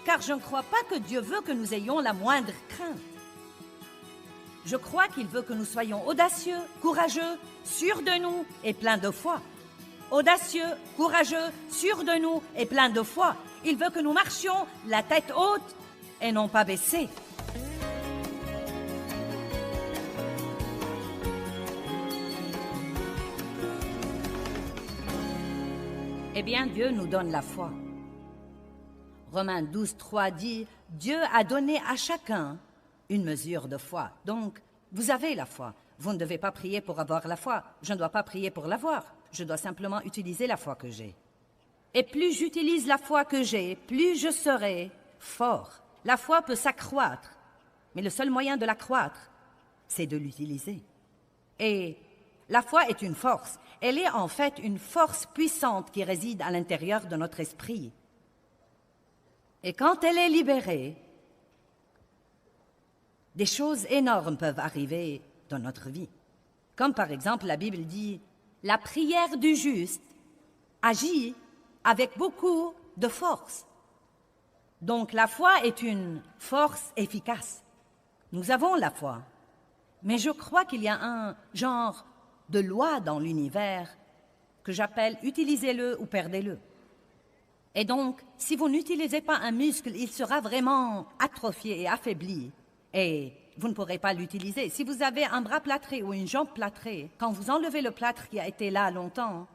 car je ne crois pas que Dieu veut que nous ayons la moindre crainte. Je crois qu'il veut que nous soyons audacieux, courageux, sûrs de nous et pleins de foi. Audacieux, courageux, sûrs de nous et pleins de foi. Il veut que nous marchions la tête haute et non pas baissée. Eh bien, Dieu nous donne la foi. Romains 12, 3 dit « Dieu a donné à chacun une mesure de foi. » Donc, vous avez la foi. Vous ne devez pas prier pour avoir la foi. Je ne dois pas prier pour l'avoir. Je dois simplement utiliser la foi que j'ai. Et plus j'utilise la foi que j'ai, plus je serai fort. La foi peut s'accroître, mais le seul moyen de l'accroître, c'est de l'utiliser. Et la foi est une force. Elle est en fait une force puissante qui réside à l'intérieur de notre esprit. Et quand elle est libérée, des choses énormes peuvent arriver dans notre vie. Comme par exemple, la Bible dit « La prière du juste agit avec beaucoup de force. » Donc la foi est une force efficace. Nous avons la foi, mais je crois qu'il y a un genre de loi dans l'univers que j'appelle « utilisez-le ou perdez-le ». Et donc, si vous n'utilisez pas un muscle, il sera vraiment atrophié et affaibli et vous ne pourrez pas l'utiliser. Si vous avez un bras plâtré ou une jambe plâtrée, quand vous enlevez le plâtre qui a été là longtemps,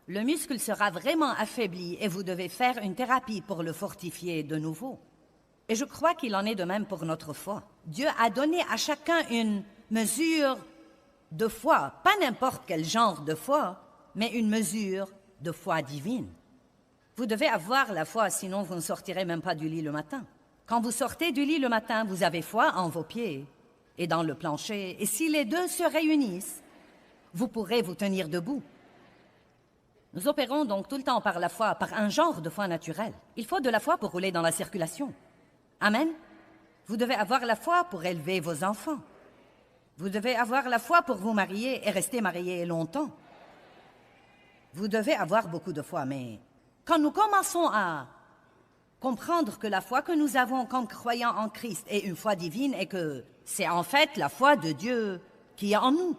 le muscle sera vraiment affaibli et vous devez faire une thérapie pour le fortifier de nouveau. Et je crois qu'il en est de même pour notre foi. Dieu a donné à chacun une mesure de foi, pas n'importe quel genre de foi, mais une mesure de foi divine. Vous devez avoir la foi, sinon vous ne sortirez même pas du lit le matin. Quand vous sortez du lit le matin, vous avez foi en vos pieds et dans le plancher, et si les deux se réunissent, vous pourrez vous tenir debout. Nous opérons donc tout le temps par la foi, par un genre de foi naturelle. Il faut de la foi pour rouler dans la circulation. Amen. Vous devez avoir la foi pour élever vos enfants. Vous devez avoir la foi pour vous marier et rester marié longtemps. Vous devez avoir beaucoup de foi, mais quand nous commençons à comprendre que la foi que nous avons comme croyants en Christ est une foi divine et que c'est en fait la foi de Dieu qui est en nous,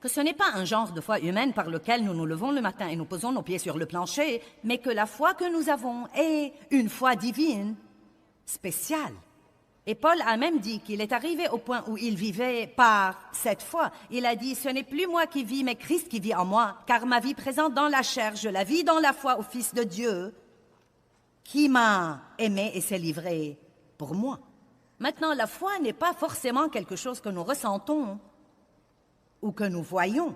que ce n'est pas un genre de foi humaine par lequel nous nous levons le matin et nous posons nos pieds sur le plancher, mais que la foi que nous avons est une foi divine spéciale. Et Paul a même dit qu'il est arrivé au point où il vivait par cette foi. Il a dit « Ce n'est plus moi qui vis, mais Christ qui vit en moi, car ma vie présente dans la chair, je la vis dans la foi au Fils de Dieu, qui m'a aimé et s'est livré pour moi. » Maintenant, la foi n'est pas forcément quelque chose que nous ressentons ou que nous voyons.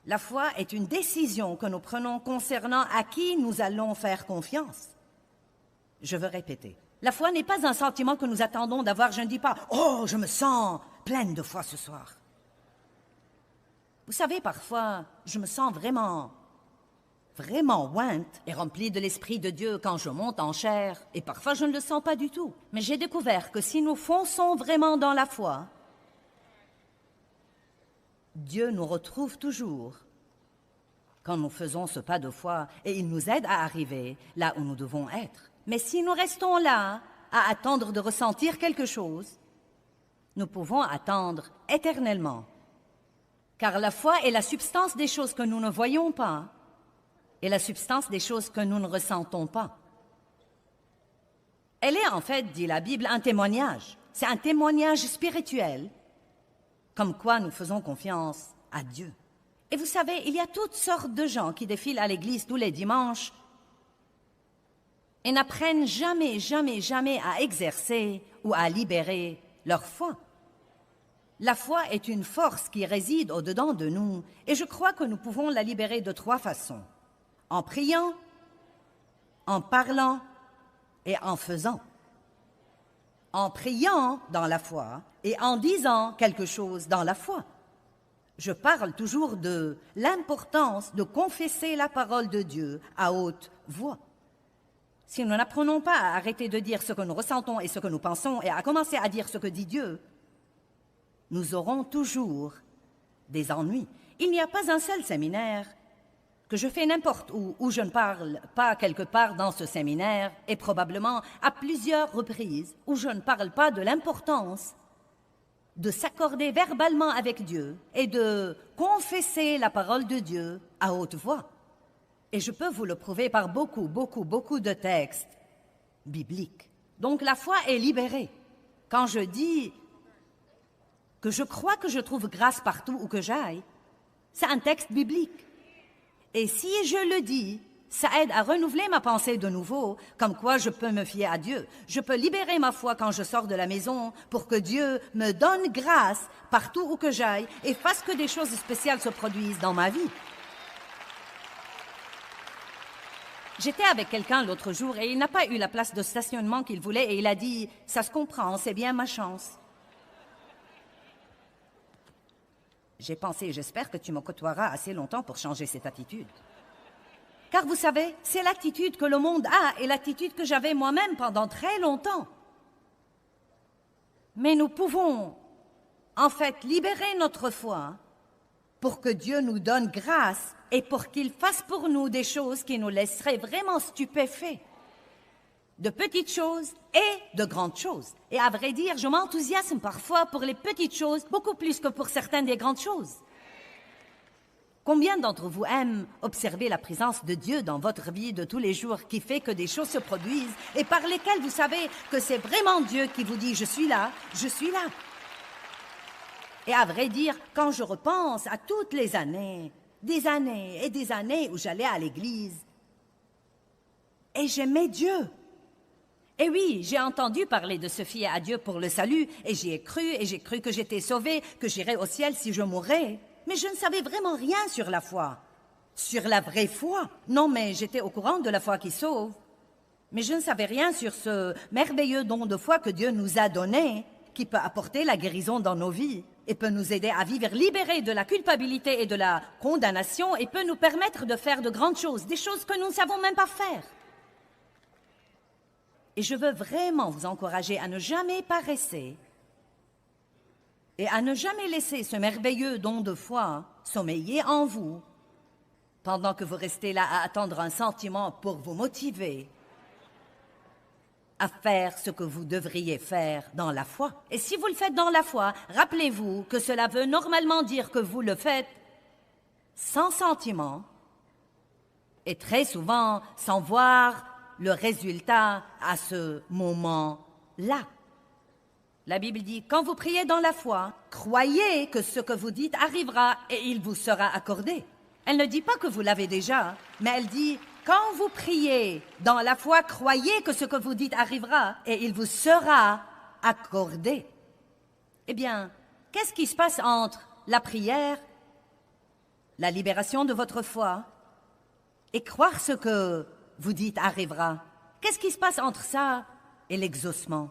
La foi est une décision que nous prenons concernant à qui nous allons faire confiance. Je veux répéter. La foi n'est pas un sentiment que nous attendons d'avoir. Je ne dis pas « Oh, je me sens pleine de foi ce soir. » Vous savez, parfois, je me sens vraiment ointe et remplie de l'Esprit de Dieu quand je monte en chair. Et parfois, je ne le sens pas du tout. Mais j'ai découvert que si nous fonçons vraiment dans la foi, Dieu nous retrouve toujours quand nous faisons ce pas de foi et il nous aide à arriver là où nous devons être. Mais si nous restons là à attendre de ressentir quelque chose, nous pouvons attendre éternellement. Car la foi est la substance des choses que nous ne voyons pas et la substance des choses que nous ne ressentons pas. Elle est en fait, dit la Bible, un témoignage. C'est un témoignage spirituel, comme quoi nous faisons confiance à Dieu. Et vous savez, il y a toutes sortes de gens qui défilent à l'église tous les dimanches et n'apprennent jamais à exercer ou à libérer leur foi. La foi est une force qui réside au-dedans de nous et je crois que nous pouvons la libérer de 3 façons. En priant, en parlant et en faisant. En priant dans la foi et en disant quelque chose dans la foi. Je parle toujours de l'importance de confesser la parole de Dieu à haute voix. Si nous n'apprenons pas à arrêter de dire ce que nous ressentons et ce que nous pensons et à commencer à dire ce que dit Dieu, nous aurons toujours des ennuis. Il n'y a pas un seul séminaire que je fais n'importe où je ne parle pas quelque part dans ce séminaire, et probablement à plusieurs reprises, où je ne parle pas de l'importance de s'accorder verbalement avec Dieu et de confesser la parole de Dieu à haute voix. Et je peux vous le prouver par beaucoup de textes bibliques. Donc la foi est libérée. Quand je dis que je crois que je trouve grâce partout où que j'aille, c'est un texte biblique. Et si je le dis, ça aide à renouveler ma pensée de nouveau, comme quoi je peux me fier à Dieu. Je peux libérer ma foi quand je sors de la maison pour que Dieu me donne grâce partout où que j'aille et fasse que des choses spéciales se produisent dans ma vie. J'étais avec quelqu'un l'autre jour et il n'a pas eu la place de stationnement qu'il voulait et il a dit « Ça se comprend, c'est bien ma chance ». J'ai pensé, j'espère que tu me côtoieras assez longtemps pour changer cette attitude. Car vous savez, c'est l'attitude que le monde a et l'attitude que j'avais moi-même pendant très longtemps. Mais nous pouvons, en fait, libérer notre foi pour que Dieu nous donne grâce et pour qu'il fasse pour nous des choses qui nous laisseraient vraiment stupéfaits. De petites choses et de grandes choses. Et à vrai dire, je m'enthousiasme parfois pour les petites choses, beaucoup plus que pour certaines des grandes choses. Combien d'entre vous aiment observer la présence de Dieu dans votre vie de tous les jours qui fait que des choses se produisent et par lesquelles vous savez que c'est vraiment Dieu qui vous dit « Je suis là, je suis là ». Et à vrai dire, quand je repense à toutes les années, des années et des années où j'allais à l'église, et j'aimais Dieu. Et oui, j'ai entendu parler de se fier à Dieu pour le salut, et j'y ai cru, et j'ai cru que j'étais sauvée, que j'irais au ciel si je mourais. Mais je ne savais vraiment rien sur la foi, sur la vraie foi. Non, mais j'étais au courant de la foi qui sauve. Mais je ne savais rien sur ce merveilleux don de foi que Dieu nous a donné, qui peut apporter la guérison dans nos vies, et peut nous aider à vivre libérés de la culpabilité et de la condamnation, et peut nous permettre de faire de grandes choses, des choses que nous ne savons même pas faire. Et je veux vraiment vous encourager à ne jamais paresser et à ne jamais laisser ce merveilleux don de foi sommeiller en vous pendant que vous restez là à attendre un sentiment pour vous motiver à faire ce que vous devriez faire dans la foi. Et si vous le faites dans la foi, rappelez-vous que cela veut normalement dire que vous le faites sans sentiment et très souvent sans voir le résultat à ce moment-là. La Bible dit, quand vous priez dans la foi, croyez que ce que vous dites arrivera et il vous sera accordé. Elle ne dit pas que vous l'avez déjà, mais elle dit, quand vous priez dans la foi, croyez que ce que vous dites arrivera et il vous sera accordé. Eh bien, qu'est-ce qui se passe entre la prière, la libération de votre foi et croire ce que vous dites arrivera? Qu'est-ce qui se passe entre ça et l'exaucement?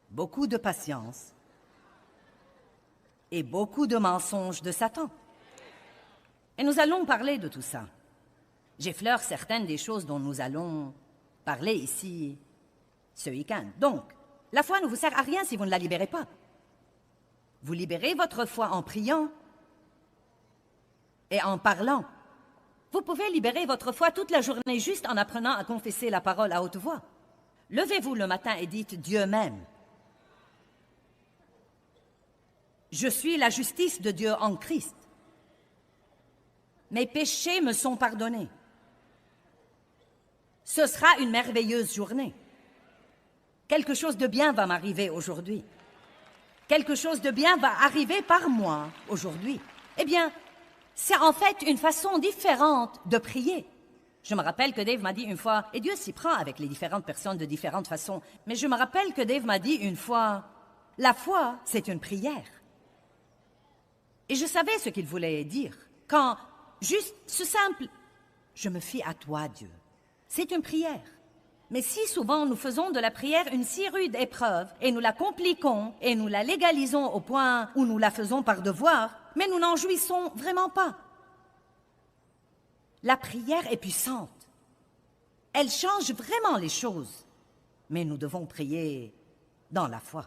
Beaucoup de patience et beaucoup de mensonges de Satan. Et nous allons parler de tout ça. J'effleure certaines des choses dont nous allons parler ici ce week-end. Donc, la foi ne vous sert à rien si vous ne la libérez pas. Vous libérez votre foi en priant et en parlant. Vous pouvez libérer votre foi toute la journée juste en apprenant à confesser la parole à haute voix. Levez-vous le matin et dites « Dieu m'aime ». Je suis la justice de Dieu en Christ. Mes péchés me sont pardonnés. Ce sera une merveilleuse journée. Quelque chose de bien va m'arriver aujourd'hui. Quelque chose de bien va arriver par moi aujourd'hui. Eh bien, c'est en fait une façon différente de prier. Je me rappelle que Dave m'a dit une fois, et Dieu s'y prend avec les différentes personnes de différentes façons, mais je me rappelle que Dave m'a dit une fois, la foi, c'est une prière. Et je savais ce qu'il voulait dire. Quand, juste ce simple, je me fie à toi, Dieu. C'est une prière. Mais si souvent nous faisons de la prière une si rude épreuve, et nous la compliquons, et nous la légalisons au point où nous la faisons par devoir, mais nous n'en jouissons vraiment pas. La prière est puissante. Elle change vraiment les choses. Mais nous devons prier dans la foi.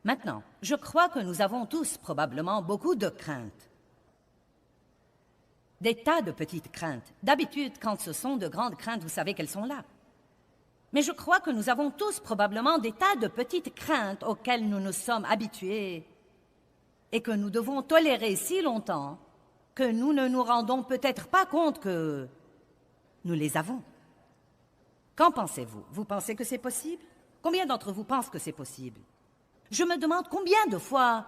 Maintenant, je crois que nous avons tous probablement beaucoup de craintes. Des tas de petites craintes. D'habitude, quand ce sont de grandes craintes, vous savez qu'elles sont là. Mais je crois que nous avons tous probablement des tas de petites craintes auxquelles nous nous sommes habitués et que nous devons tolérer si longtemps que nous ne nous rendons peut-être pas compte que nous les avons. Qu'en pensez-vous? Vous pensez que c'est possible? Combien d'entre vous pensent que c'est possible? Je me demande combien de fois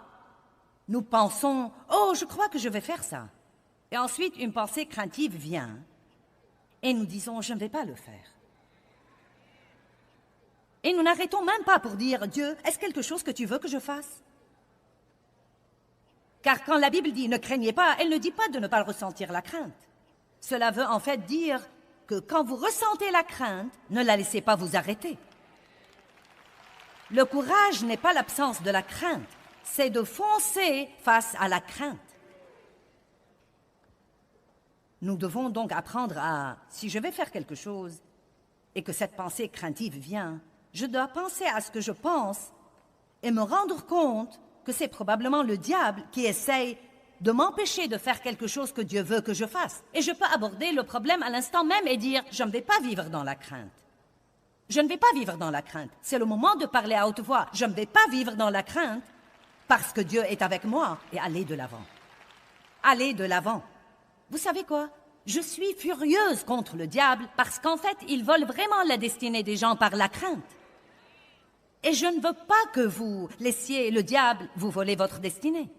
nous pensons « Oh, je crois que je vais faire ça ». Et ensuite, une pensée craintive vient et nous disons « Je ne vais pas le faire ». Et nous n'arrêtons même pas pour dire « Dieu, est-ce quelque chose que tu veux que je fasse ?» Car quand la Bible dit « Ne craignez pas », elle ne dit pas de ne pas ressentir la crainte. Cela veut en fait dire que quand vous ressentez la crainte, ne la laissez pas vous arrêter. Le courage n'est pas l'absence de la crainte, c'est de foncer face à la crainte. Nous devons donc apprendre à, si je vais faire quelque chose et que cette pensée craintive vient, je dois penser à ce que je pense et me rendre compte que c'est probablement le diable qui essaye de m'empêcher de faire quelque chose que Dieu veut que je fasse. Et je peux aborder le problème à l'instant même et dire « Je ne vais pas vivre dans la crainte. Je ne vais pas vivre dans la crainte. C'est le moment de parler à haute voix. Je ne vais pas vivre dans la crainte parce que Dieu est avec moi et aller de l'avant. Aller de l'avant. Vous savez quoi? Je suis furieuse contre le diable parce qu'en fait, il vole vraiment la destinée des gens par la crainte. Et je ne veux pas que vous laissiez le diable vous voler votre destinée.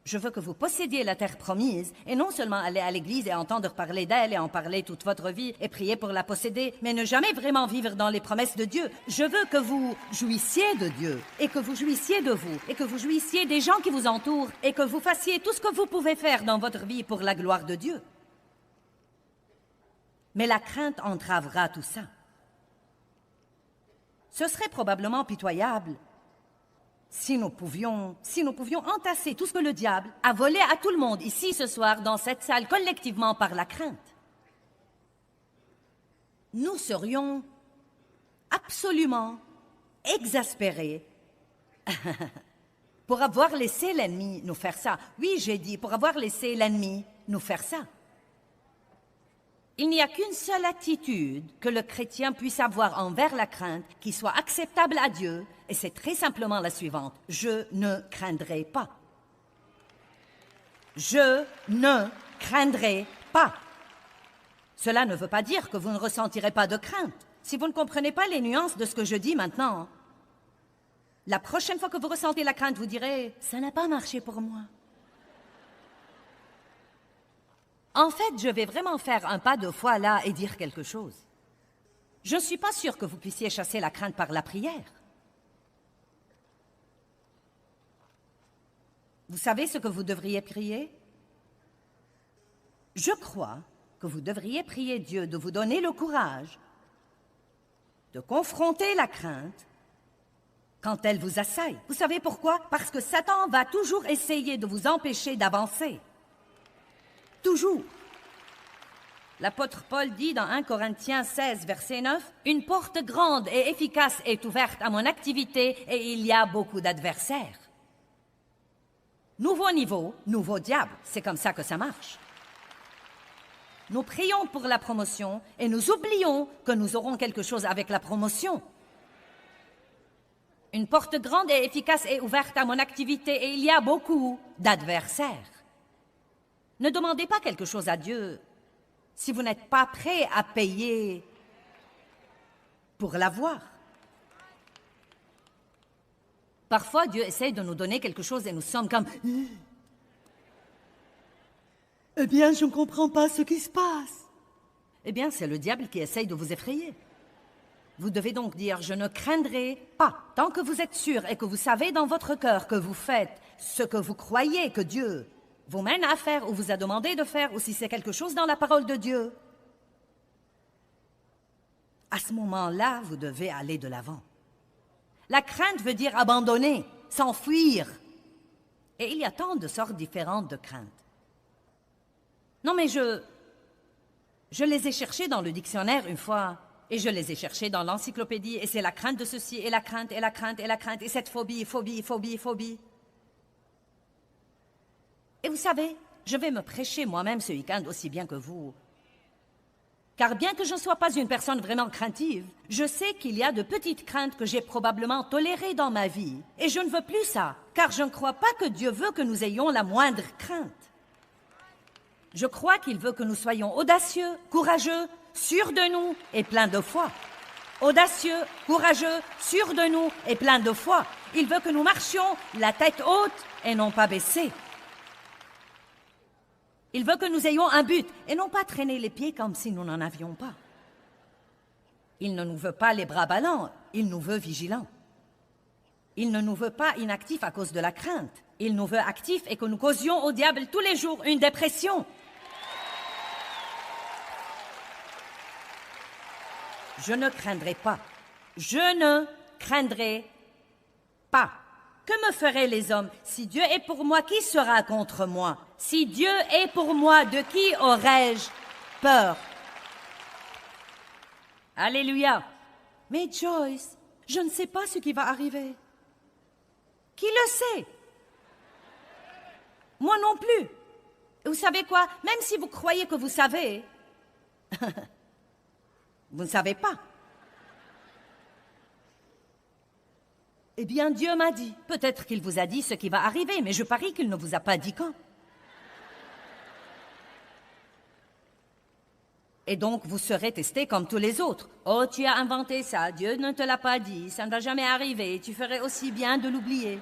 Je veux que vous possédiez la terre promise et non seulement aller à l'église et entendre parler d'elle et en parler toute votre vie et prier pour la posséder, mais ne jamais vraiment vivre dans les promesses de Dieu. Je veux que vous jouissiez de Dieu et que vous jouissiez de vous et que vous jouissiez des gens qui vous entourent et que vous fassiez tout ce que vous pouvez faire dans votre vie pour la gloire de Dieu. Mais la crainte entravera tout ça. Ce serait probablement pitoyable si nous pouvions entasser tout ce que le diable a volé à tout le monde ici ce soir dans cette salle collectivement par la crainte. Nous serions absolument exaspérés pour avoir laissé l'ennemi nous faire ça. Oui, j'ai dit, pour avoir laissé l'ennemi nous faire ça. Il n'y a qu'une seule attitude que le chrétien puisse avoir envers la crainte qui soit acceptable à Dieu, et c'est très simplement la suivante. Je ne craindrai pas. Je ne craindrai pas. Cela ne veut pas dire que vous ne ressentirez pas de crainte. Si vous ne comprenez pas les nuances de ce que je dis maintenant, la prochaine fois que vous ressentez la crainte, vous direz « ça n'a pas marché pour moi ». En fait, je vais vraiment faire un pas de foi là et dire quelque chose. Je ne suis pas sûre que vous puissiez chasser la crainte par la prière. Vous savez ce que vous devriez prier? Je crois que vous devriez prier Dieu de vous donner le courage de confronter la crainte quand elle vous assaille. Vous savez pourquoi? Parce que Satan va toujours essayer de vous empêcher d'avancer. Toujours. L'apôtre Paul dit dans 1 Corinthiens 16, verset 9, « Une porte grande et efficace est ouverte à mon activité et il y a beaucoup d'adversaires. » Nouveau niveau, nouveau diable, c'est comme ça que ça marche. Nous prions pour la promotion et nous oublions que nous aurons quelque chose avec la promotion. Une porte grande et efficace est ouverte à mon activité et il y a beaucoup d'adversaires. Ne demandez pas quelque chose à Dieu si vous n'êtes pas prêt à payer pour l'avoir. Parfois, Dieu essaie de nous donner quelque chose et nous sommes comme « Eh bien, je ne comprends pas ce qui se passe. » Eh bien, c'est le diable qui essaye de vous effrayer. Vous devez donc dire « Je ne craindrai pas ». Tant que vous êtes sûr et que vous savez dans votre cœur que vous faites ce que vous croyez que Dieu vous mène à faire ou vous a demandé de faire, ou si c'est quelque chose dans la parole de Dieu, à ce moment-là, vous devez aller de l'avant. La crainte veut dire abandonner, s'enfuir. Et il y a tant de sortes différentes de craintes. Non, mais je les ai cherchées dans le dictionnaire une fois, et je les ai cherchées dans l'encyclopédie, et c'est la crainte de ceci, et la crainte, et la crainte, et la crainte, et cette phobie, phobie, phobie, phobie. Et vous savez, je vais me prêcher moi-même ce week-end aussi bien que vous. Car bien que je ne sois pas une personne vraiment craintive, je sais qu'il y a de petites craintes que j'ai probablement tolérées dans ma vie. Et je ne veux plus ça, car je ne crois pas que Dieu veut que nous ayons la moindre crainte. Je crois qu'il veut que nous soyons audacieux, courageux, sûrs de nous et pleins de foi. Audacieux, courageux, sûrs de nous et pleins de foi. Il veut que nous marchions la tête haute et non pas baissée. Il veut que nous ayons un but et non pas traîner les pieds comme si nous n'en avions pas. Il ne nous veut pas les bras ballants, il nous veut vigilants. Il ne nous veut pas inactifs à cause de la crainte. Il nous veut actifs et que nous causions au diable tous les jours une dépression. Je ne craindrai pas. Je ne craindrai pas. Que me feraient les hommes? Si Dieu est pour moi, qui sera contre moi? Si Dieu est pour moi, de qui aurais-je peur? Alléluia. Mais Joyce, je ne sais pas ce qui va arriver. Qui le sait? Moi non plus. Et vous savez quoi? Même si vous croyez que vous savez, vous ne savez pas. Eh bien, Dieu m'a dit. Peut-être qu'il vous a dit ce qui va arriver, mais je parie qu'il ne vous a pas dit quand. Et donc, vous serez testé comme tous les autres. Oh, tu as inventé ça, Dieu ne te l'a pas dit, ça ne va jamais arriver, tu ferais aussi bien de l'oublier.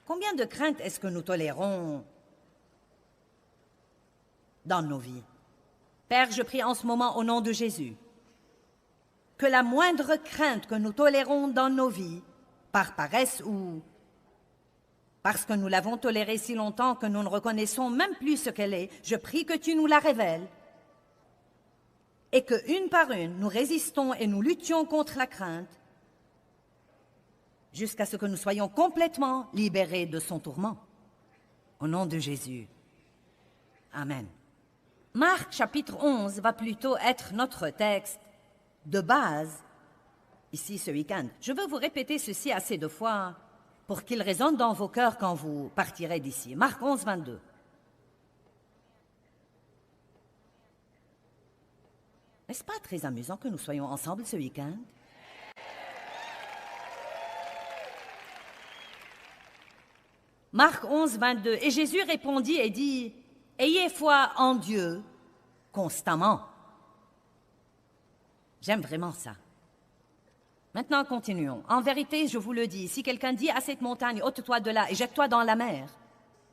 Combien de craintes est-ce que nous tolérons dans nos vies? Père, je prie en ce moment au nom de Jésus que la moindre crainte que nous tolérons dans nos vies, par paresse ou parce que nous l'avons tolérée si longtemps que nous ne reconnaissons même plus ce qu'elle est, je prie que tu nous la révèles et que, une par une, nous résistons et nous luttions contre la crainte jusqu'à ce que nous soyons complètement libérés de son tourment. Au nom de Jésus. Amen. Marc chapitre 11 va plutôt être notre texte de base ici ce week-end. Je veux vous répéter ceci assez de fois pour qu'il résonne dans vos cœurs quand vous partirez d'ici. Marc 11, 22. N'est-ce pas très amusant que nous soyons ensemble ce week-end? Marc 11, 22. Et Jésus répondit et dit, « Ayez foi en Dieu constamment. » J'aime vraiment ça. Maintenant, continuons. En vérité, je vous le dis, si quelqu'un dit à cette montagne, « Ôte-toi de là et jette-toi dans la mer »,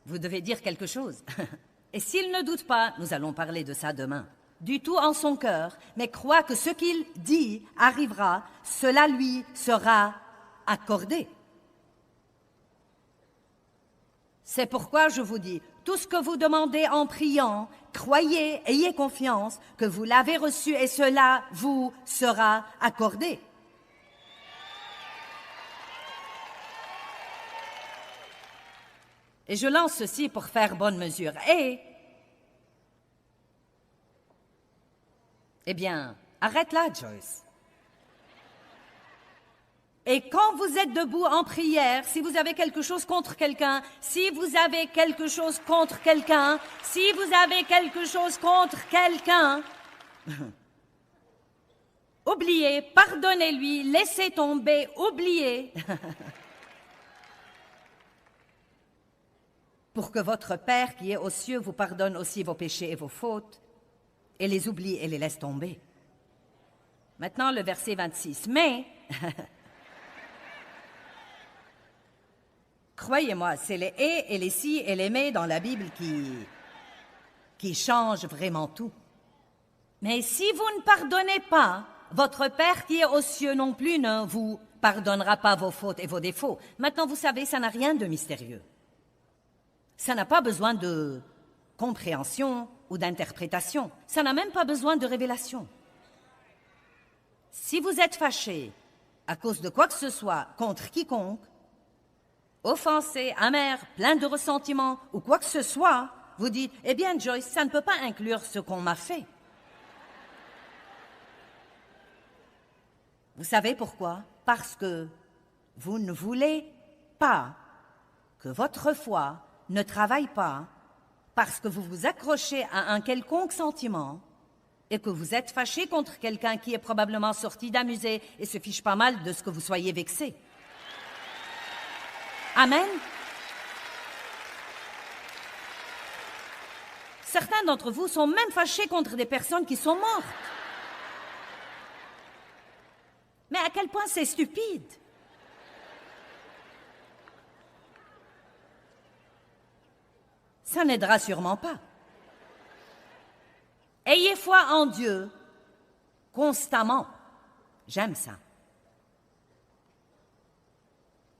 vous devez dire quelque chose. Et s'il ne doute pas, nous allons parler de ça demain, du tout en son cœur, mais croit que ce qu'il dit arrivera, cela lui sera accordé. C'est pourquoi je vous dis, tout ce que vous demandez en priant, croyez, ayez confiance que vous l'avez reçu et cela vous sera accordé. Et je lance ceci pour faire bonne mesure. Eh bien, arrête là, Joyce. Et quand vous êtes debout en prière, si vous avez quelque chose contre quelqu'un, si vous avez quelque chose contre quelqu'un, si vous avez quelque chose contre quelqu'un, oubliez, pardonnez-lui, laissez tomber, oubliez. Pour que votre Père qui est aux cieux vous pardonne aussi vos péchés et vos fautes, et les oublie et les laisse tomber. Maintenant, le verset 26. Mais... croyez-moi, c'est les « et » les « si » et les « mais » dans la Bible qui changent vraiment tout. Mais si vous ne pardonnez pas, votre Père qui est aux cieux non plus ne vous pardonnera pas vos fautes et vos défauts. Maintenant, vous savez, ça n'a rien de mystérieux. Ça n'a pas besoin de compréhension ou d'interprétation. Ça n'a même pas besoin de révélation. Si vous êtes fâché à cause de quoi que ce soit contre quiconque, offensé, amer, plein de ressentiment ou quoi que ce soit, vous dites, eh bien Joyce, ça ne peut pas inclure ce qu'on m'a fait. Vous savez pourquoi? Parce que vous ne voulez pas que votre foi ne travaille pas parce que vous vous accrochez à un quelconque sentiment et que vous êtes fâché contre quelqu'un qui est probablement sorti d'amuser et se fiche pas mal de ce que vous soyez vexé. Amen. Certains d'entre vous sont même fâchés contre des personnes qui sont mortes. Mais à quel point c'est stupide. Ça n'aidera sûrement pas. Ayez foi en Dieu constamment. J'aime ça.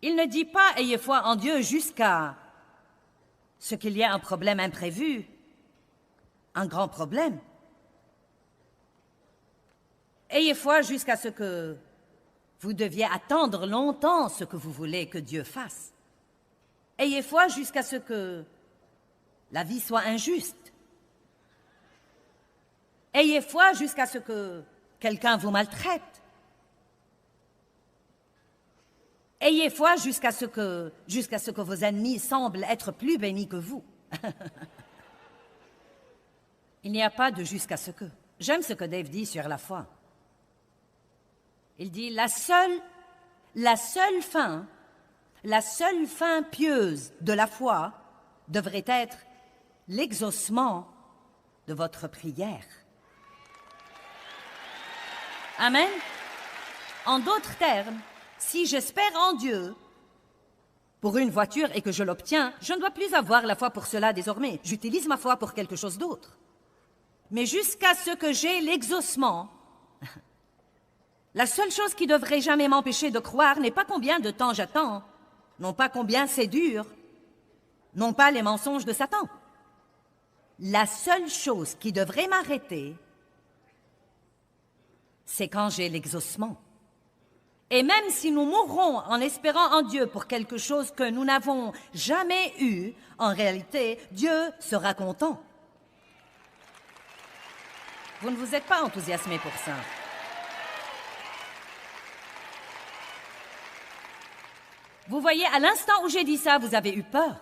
Il ne dit pas ayez foi en Dieu jusqu'à ce qu'il y ait un problème imprévu, un grand problème. Ayez foi jusqu'à ce que vous deviez attendre longtemps ce que vous voulez que Dieu fasse. Ayez foi jusqu'à ce que la vie soit injuste. Ayez foi jusqu'à ce que quelqu'un vous maltraite. Ayez foi jusqu'à ce que vos ennemis semblent être plus bénis que vous. Il n'y a pas de jusqu'à ce que. J'aime ce que Dave dit sur la foi. Il dit la seule fin pieuse de la foi devrait être l'exaucement de votre prière. Amen. En d'autres termes, si j'espère en Dieu pour une voiture et que je l'obtiens, je ne dois plus avoir la foi pour cela désormais. J'utilise ma foi pour quelque chose d'autre. Mais jusqu'à ce que j'ai l'exaucement, la seule chose qui devrait jamais m'empêcher de croire n'est pas combien de temps j'attends, non pas combien c'est dur, non pas les mensonges de Satan. La seule chose qui devrait m'arrêter, c'est quand j'ai l'exaucement. Et même si nous mourrons en espérant en Dieu pour quelque chose que nous n'avons jamais eu, en réalité, Dieu sera content. Vous ne vous êtes pas enthousiasmé pour ça. Vous voyez, à l'instant où j'ai dit ça, vous avez eu peur.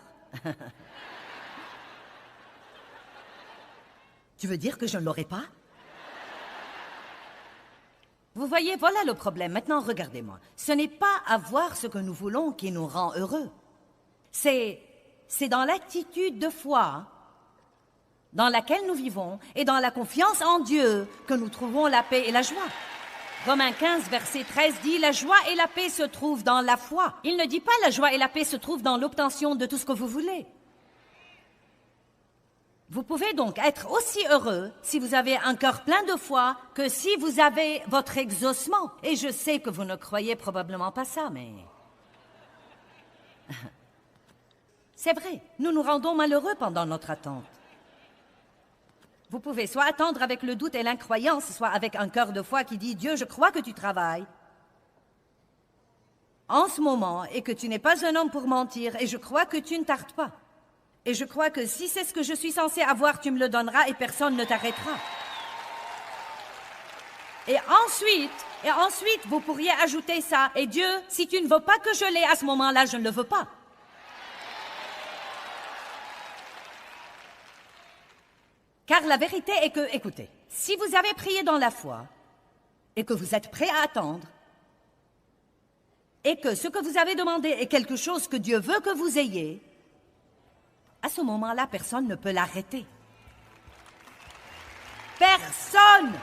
Tu veux dire que je ne l'aurais pas? Vous voyez, voilà le problème. Maintenant, regardez-moi. Ce n'est pas avoir ce que nous voulons qui nous rend heureux. C'est dans l'attitude de foi dans laquelle nous vivons et dans la confiance en Dieu que nous trouvons la paix et la joie. Romains 15, verset 13 dit « La joie et la paix se trouvent dans la foi ». Il ne dit pas « La joie et la paix se trouvent dans l'obtention de tout ce que vous voulez ». Vous pouvez donc être aussi heureux si vous avez un cœur plein de foi que si vous avez votre exaucement. Et je sais que vous ne croyez probablement pas ça, mais... C'est vrai, nous nous rendons malheureux pendant notre attente. Vous pouvez soit attendre avec le doute et l'incroyance, soit avec un cœur de foi qui dit « Dieu, je crois que tu travailles en ce moment et que tu n'es pas un homme pour mentir et je crois que tu ne tardes pas. Et je crois que si c'est ce que je suis censé avoir, tu me le donneras et personne ne t'arrêtera. » Et ensuite, vous pourriez ajouter ça. Et Dieu, si tu ne veux pas que je l'ai à ce moment-là, je ne le veux pas. Car la vérité est que, écoutez, si vous avez prié dans la foi et que vous êtes prêt à attendre et que ce que vous avez demandé est quelque chose que Dieu veut que vous ayez, à ce moment-là, personne ne peut l'arrêter. Personne!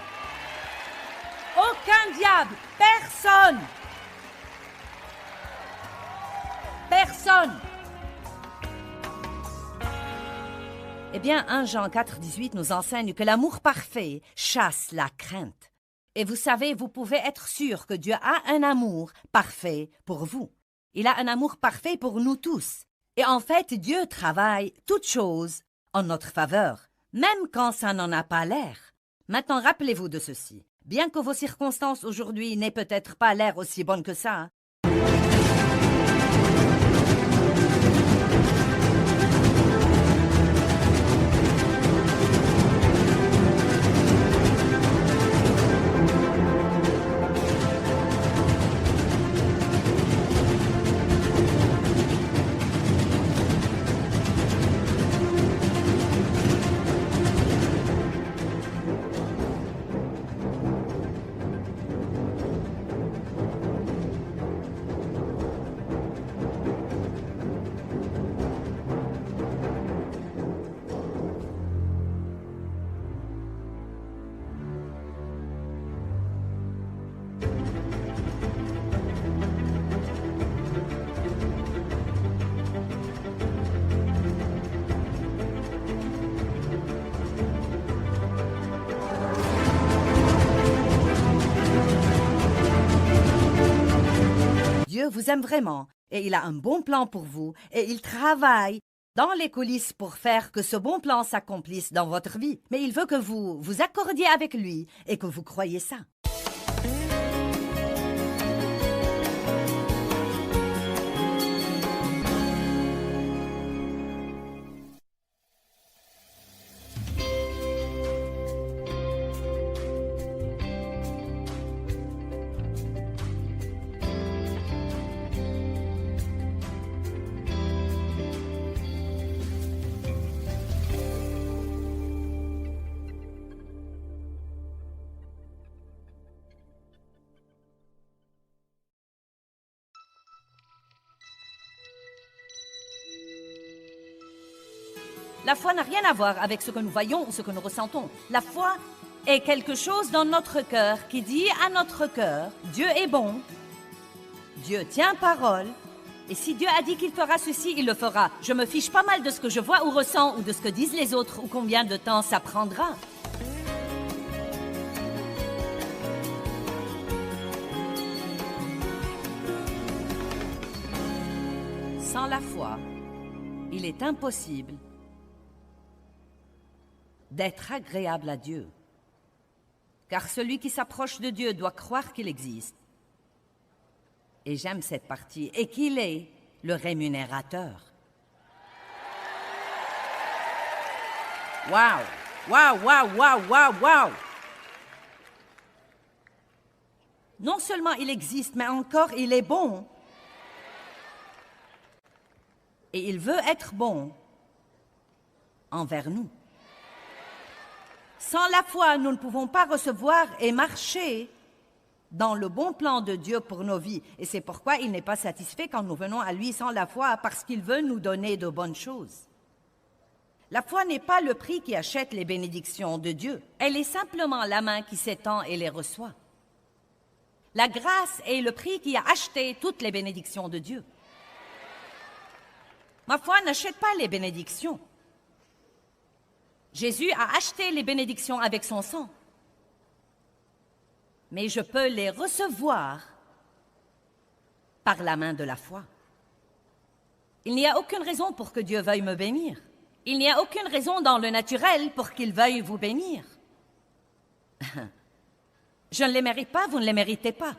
Aucun diable! Personne! Personne! Eh bien, 1 Jean 4, 18 nous enseigne que l'amour parfait chasse la crainte. Et vous savez, vous pouvez être sûr que Dieu a un amour parfait pour vous. Il a un amour parfait pour nous tous. Et en fait, Dieu travaille toutes choses en notre faveur, même quand ça n'en a pas l'air. Maintenant, rappelez-vous de ceci. Bien que vos circonstances aujourd'hui n'aient peut-être pas l'air aussi bonnes que ça, Dieu vous aime vraiment et il a un bon plan pour vous et il travaille dans les coulisses pour faire que ce bon plan s'accomplisse dans votre vie. Mais il veut que vous vous accordiez avec lui et que vous croyiez ça. La foi n'a rien à voir avec ce que nous voyons ou ce que nous ressentons. La foi est quelque chose dans notre cœur qui dit à notre cœur, Dieu est bon, Dieu tient parole, et si Dieu a dit qu'il fera ceci, il le fera. Je me fiche pas mal de ce que je vois ou ressens ou de ce que disent les autres ou combien de temps ça prendra. Sans la foi, il est impossible d'être agréable à Dieu. Car celui qui s'approche de Dieu doit croire qu'il existe. Et j'aime cette partie, et qu'il est le rémunérateur. Waouh! Waouh, waouh, waouh, waouh, waouh! Non seulement il existe, mais encore il est bon. Et il veut être bon envers nous. Sans la foi, nous ne pouvons pas recevoir et marcher dans le bon plan de Dieu pour nos vies. Et c'est pourquoi il n'est pas satisfait quand nous venons à lui sans la foi, parce qu'il veut nous donner de bonnes choses. La foi n'est pas le prix qui achète les bénédictions de Dieu. Elle est simplement la main qui s'étend et les reçoit. La grâce est le prix qui a acheté toutes les bénédictions de Dieu. Ma foi n'achète pas les bénédictions. Jésus a acheté les bénédictions avec son sang. Mais je peux les recevoir par la main de la foi. Il n'y a aucune raison pour que Dieu veuille me bénir. Il n'y a aucune raison dans le naturel pour qu'il veuille vous bénir. Je ne les mérite pas, vous ne les méritez pas.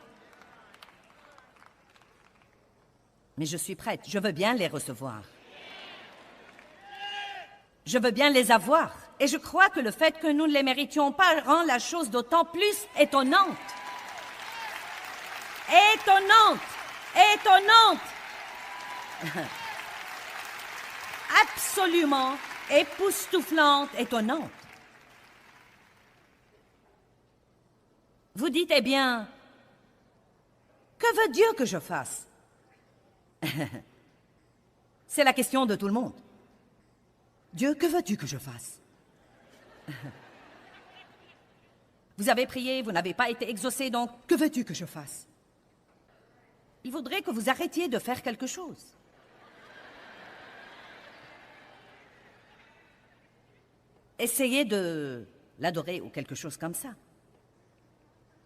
Mais je suis prête, je veux bien les recevoir. Je veux bien les avoir. Et je crois que le fait que nous ne les méritions pas rend la chose d'autant plus étonnante. Étonnante! Étonnante! Absolument époustouflante, étonnante. Vous dites, eh bien, que veut Dieu que je fasse? C'est la question de tout le monde. Dieu, que veux-tu que je fasse? Vous avez prié, vous n'avez pas été exaucé, donc que veux-tu que je fasse? Il faudrait que vous arrêtiez de faire quelque chose. Essayez de l'adorer ou quelque chose comme ça.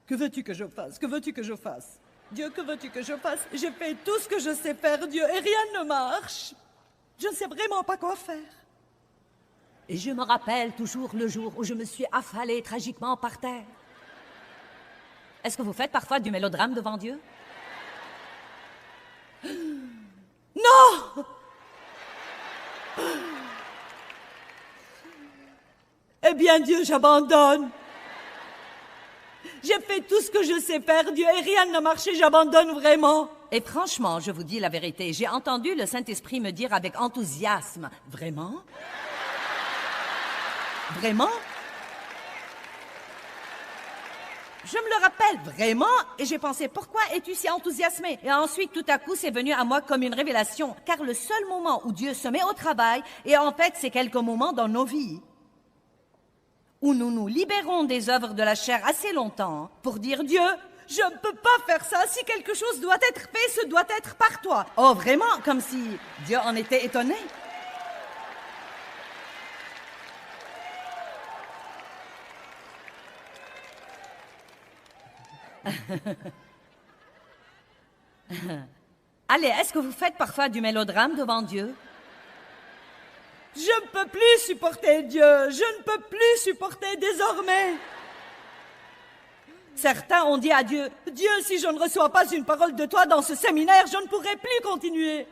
Que veux-tu que je fasse? Que veux-tu que je fasse? Dieu, que veux-tu que je fasse? J'ai fait tout ce que je sais faire, Dieu, et rien ne marche. Je ne sais vraiment pas quoi faire. Et je me rappelle toujours le jour où je me suis affalée tragiquement par terre. Est-ce que vous faites parfois du mélodrame devant Dieu? Non! Eh bien, Dieu, j'abandonne. J'ai fait tout ce que je sais faire, Dieu, et rien n'a marché, j'abandonne vraiment. Et franchement, je vous dis la vérité, j'ai entendu le Saint-Esprit me dire avec enthousiasme, « Vraiment? Vraiment? » Je me le rappelle, vraiment, et j'ai pensé, pourquoi es-tu si enthousiasmé? Et ensuite, tout à coup, c'est venu à moi comme une révélation, car le seul moment où Dieu se met au travail, et en fait, c'est quelques moments dans nos vies, où nous nous libérons des œuvres de la chair assez longtemps pour dire, Dieu, je ne peux pas faire ça, si quelque chose doit être fait, ce doit être par toi. Oh, vraiment, comme si Dieu en était étonné. Allez, est-ce que vous faites parfois du mélodrame devant Dieu? Je ne peux plus supporter Dieu, je ne peux plus supporter désormais. Certains ont dit à Dieu, Dieu, si je ne reçois pas une parole de toi dans ce séminaire, je ne pourrai plus continuer.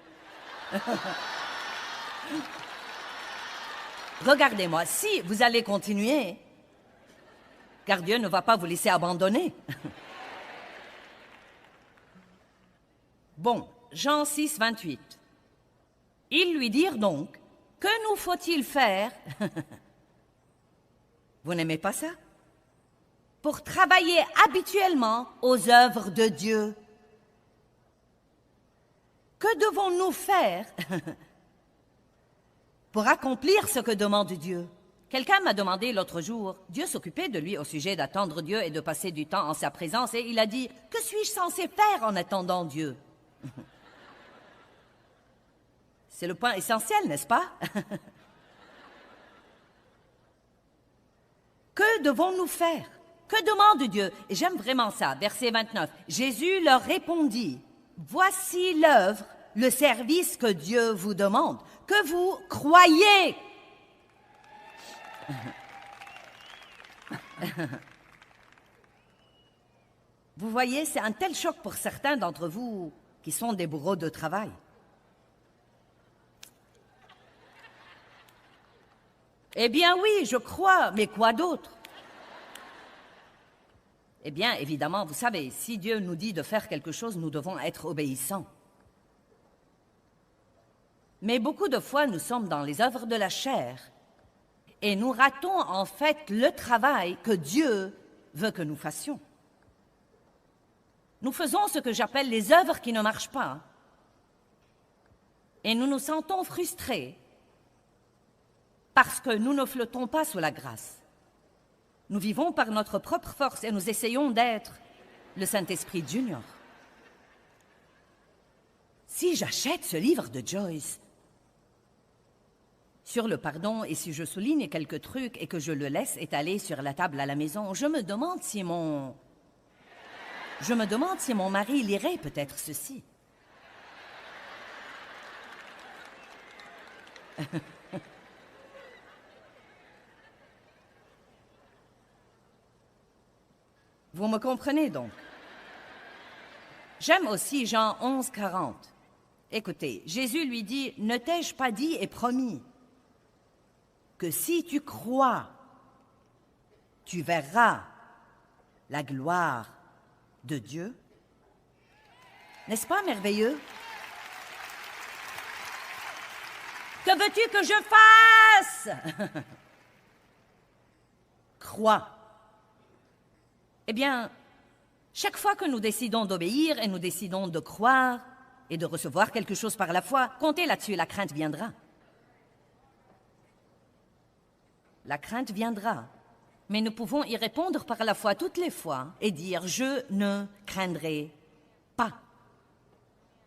Regardez-moi, si vous allez continuer, car Dieu ne va pas vous laisser abandonner. Bon, Jean 6, 28. Ils lui dirent donc, que nous faut-il faire? Vous n'aimez pas ça? Pour travailler habituellement aux œuvres de Dieu. Que devons-nous faire pour accomplir ce que demande Dieu? Quelqu'un m'a demandé l'autre jour, Dieu s'occupait de lui au sujet d'attendre Dieu et de passer du temps en sa présence, et il a dit, que suis-je censé faire en attendant Dieu? C'est le point essentiel, n'est-ce pas? Que devons-nous faire? Que demande Dieu? Et j'aime vraiment ça, verset 29. Jésus leur répondit, voici l'œuvre, le service que Dieu vous demande, que vous croyez. Vous voyez, c'est un tel choc pour certains d'entre vous qui sont des bourreaux de travail. Eh bien oui, je crois, mais quoi d'autre? Eh bien, évidemment, vous savez, si Dieu nous dit de faire quelque chose, nous devons être obéissants. Mais beaucoup de fois, nous sommes dans les œuvres de la chair et nous ratons en fait le travail que Dieu veut que nous fassions. Nous faisons ce que j'appelle les œuvres qui ne marchent pas et nous nous sentons frustrés parce que nous ne flottons pas sous la grâce. Nous vivons par notre propre force et nous essayons d'être le Saint-Esprit Junior. Si j'achète ce livre de Joyce sur le pardon et si je souligne quelques trucs et que je le laisse étaler sur la table à la maison, je me demande si mon mari lirait peut-être ceci. Vous me comprenez donc? J'aime aussi Jean 11, 40. Écoutez, Jésus lui dit, « Ne t'ai-je pas dit et promis que si tu crois, tu verras la gloire de Dieu? » N'est-ce pas merveilleux? Que veux-tu que je fasse? Crois. Eh bien, chaque fois que nous décidons d'obéir et nous décidons de croire et de recevoir quelque chose par la foi, comptez là-dessus, la crainte viendra. La crainte viendra, mais nous pouvons y répondre par la foi toutes les fois et dire « Je ne craindrai pas.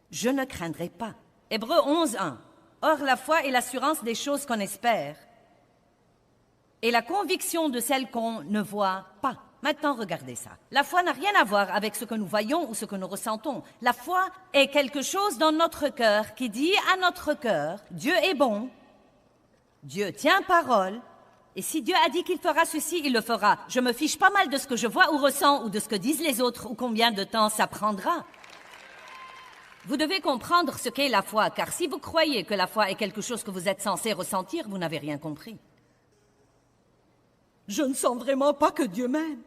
Je ne craindrai pas. » Hébreux 11, 1. Or, la foi est l'assurance des choses qu'on espère et la conviction de celles qu'on ne voit pas. Maintenant, regardez ça. La foi n'a rien à voir avec ce que nous voyons ou ce que nous ressentons. La foi est quelque chose dans notre cœur qui dit à notre cœur, Dieu est bon, Dieu tient parole, et si Dieu a dit qu'il fera ceci, il le fera. Je me fiche pas mal de ce que je vois ou ressens ou de ce que disent les autres ou combien de temps ça prendra. Vous devez comprendre ce qu'est la foi, car si vous croyez que la foi est quelque chose que vous êtes censé ressentir, vous n'avez rien compris. Je ne sens vraiment pas que Dieu m'aime.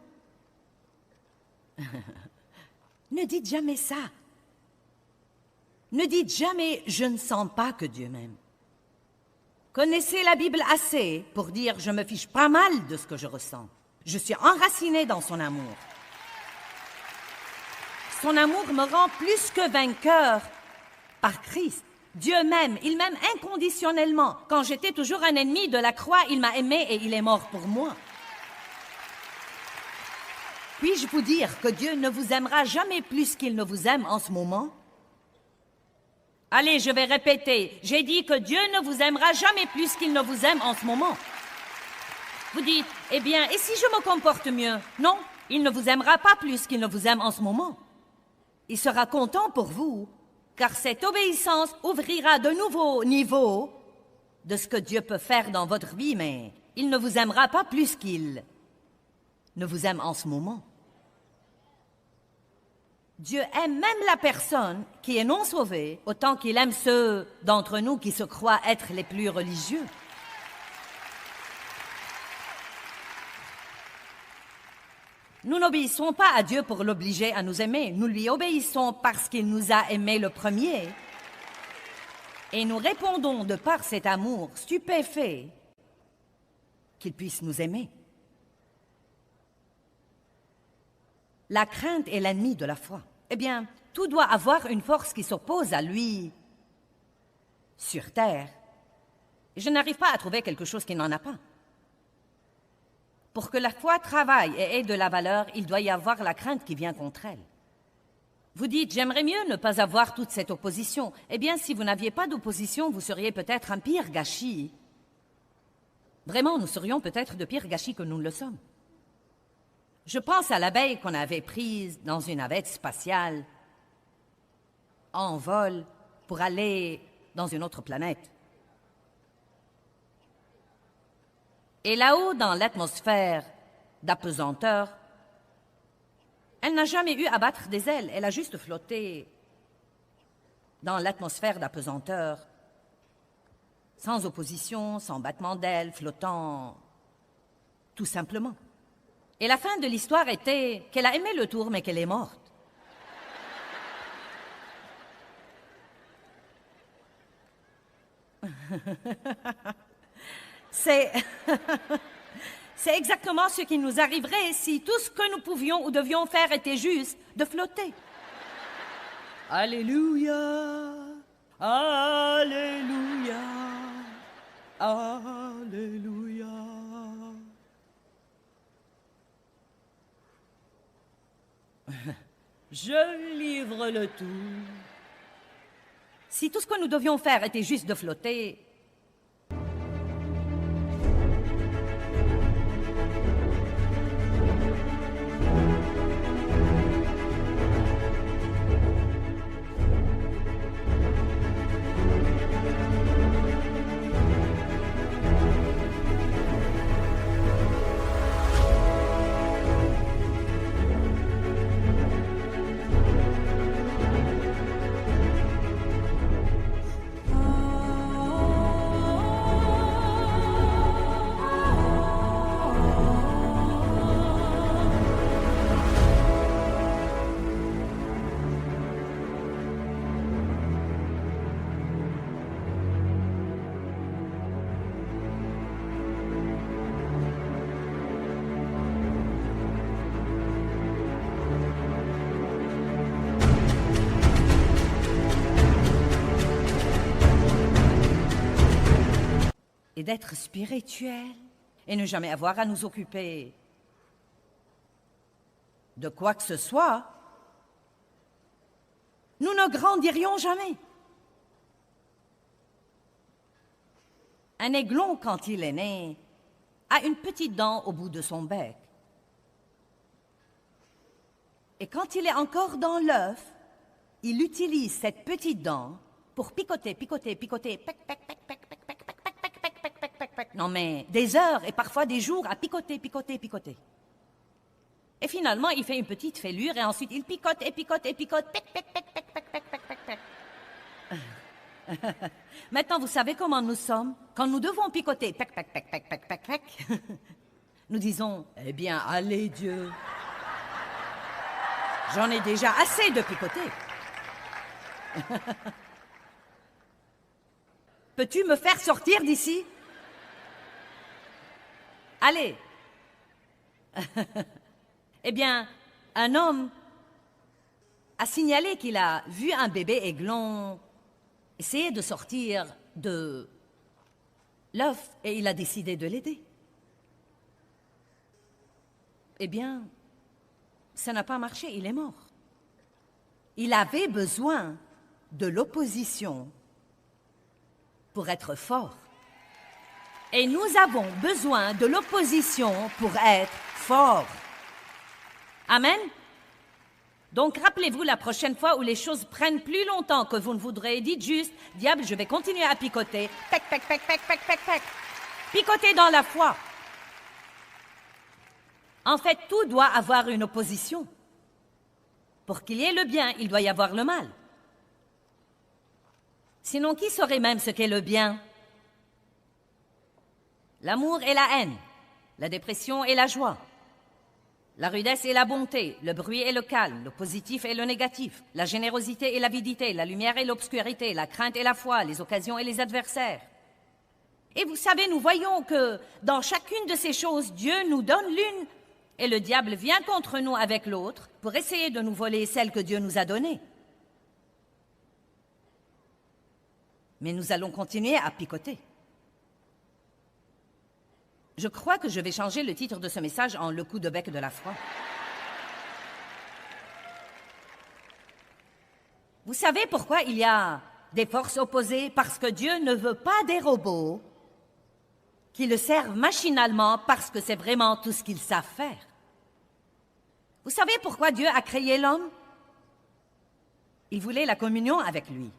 Ne dites jamais ça. Ne dites jamais « je ne sens pas que Dieu m'aime ». Connaissez la Bible assez pour dire « je me fiche pas mal de ce que je ressens ». Je suis enraciné dans son amour. Son amour me rend plus que vainqueur par Christ. Dieu m'aime, il m'aime inconditionnellement. Quand j'étais toujours un ennemi de la croix, il m'a aimé et il est mort pour moi. Puis-je vous dire que Dieu ne vous aimera jamais plus qu'il ne vous aime en ce moment? Allez, je vais répéter. J'ai dit que Dieu ne vous aimera jamais plus qu'il ne vous aime en ce moment. Vous dites, eh bien, et si je me comporte mieux? Non, il ne vous aimera pas plus qu'il ne vous aime en ce moment. Il sera content pour vous car cette obéissance ouvrira de nouveaux niveaux de ce que Dieu peut faire dans votre vie, mais il ne vous aimera pas plus qu'il ne vous aime en ce moment. Dieu aime même la personne qui est non sauvée autant qu'il aime ceux d'entre nous qui se croient être les plus religieux. Nous n'obéissons pas à Dieu pour l'obliger à nous aimer. Nous lui obéissons parce qu'il nous a aimés le premier. Et nous répondons de par cet amour stupéfait qu'il puisse nous aimer. La crainte est l'ennemi de la foi. Eh bien, tout doit avoir une force qui s'oppose à lui sur terre. Je n'arrive pas à trouver quelque chose qui n'en a pas. Pour que la foi travaille et ait de la valeur, il doit y avoir la crainte qui vient contre elle. Vous dites, j'aimerais mieux ne pas avoir toute cette opposition. Eh bien, si vous n'aviez pas d'opposition, vous seriez peut-être un pire gâchis. Vraiment, nous serions peut-être de pire gâchis que nous ne le sommes. Je pense à l'abeille qu'on avait prise dans une navette spatiale en vol pour aller dans une autre planète. Et là-haut, dans l'atmosphère d'apesanteur, elle n'a jamais eu à battre des ailes, elle a juste flotté dans l'atmosphère d'apesanteur, sans opposition, sans battement d'ailes, flottant tout simplement. Et la fin de l'histoire était qu'elle a aimé le tour, mais qu'elle est morte. C'est exactement ce qui nous arriverait si tout ce que nous pouvions ou devions faire était juste de flotter. Alléluia, Alléluia, Alléluia. Je livre le tout. Si tout ce que nous devions faire était juste de flotter, et d'être spirituel et ne jamais avoir à nous occuper de quoi que ce soit, nous ne grandirions jamais. Un aiglon, quand il est né, a une petite dent au bout de son bec. Et quand il est encore dans l'œuf, il utilise cette petite dent pour picoter, picoter, picoter, pec, pec, pec, pec, pec, pec, pec, pec, pec, pec, pec, pec, pec, pec. Non mais des heures et parfois des jours à picoter, picoter, picoter. Et finalement, il fait une petite fêlure et ensuite il picote et picote et picote, pec, pec, pec, pec, pec, pec, pec, pec, pec. Maintenant, vous savez comment nous sommes? Quand nous devons picoter, pec, pec, pec, pec, pec, pec, pec, nous disons, eh bien, allez Dieu, j'en ai déjà assez de picoter. Peux-tu me faire sortir d'ici? Allez. Eh bien, un homme a signalé qu'il a vu un bébé aiglon essayer de sortir de l'œuf et il a décidé de l'aider. Eh bien, ça n'a pas marché, il est mort. Il avait besoin de l'opposition pour être fort. Et nous avons besoin de l'opposition pour être forts. Amen. Donc rappelez-vous la prochaine fois où les choses prennent plus longtemps que vous ne voudrez, dites juste, diable, je vais continuer à picoter. Pec, pec, pec, pec, pec, pec, pec. Picoter dans la foi. En fait, tout doit avoir une opposition. Pour qu'il y ait le bien, il doit y avoir le mal. Sinon, qui saurait même ce qu'est le bien? L'amour et la haine, la dépression et la joie, la rudesse et la bonté, le bruit et le calme, le positif et le négatif, la générosité et l'avidité, la lumière et l'obscurité, la crainte et la foi, les occasions et les adversaires. Et vous savez, nous voyons que dans chacune de ces choses, Dieu nous donne l'une et le diable vient contre nous avec l'autre pour essayer de nous voler celle que Dieu nous a donnée. Mais nous allons continuer à picoter. Je crois que je vais changer le titre de ce message en « Le coup de bec de la foi ». Vous savez pourquoi il y a des forces opposées? Parce que Dieu ne veut pas des robots qui le servent machinalement parce que c'est vraiment tout ce qu'ils savent faire. Vous savez pourquoi Dieu a créé l'homme? Il voulait la communion avec lui.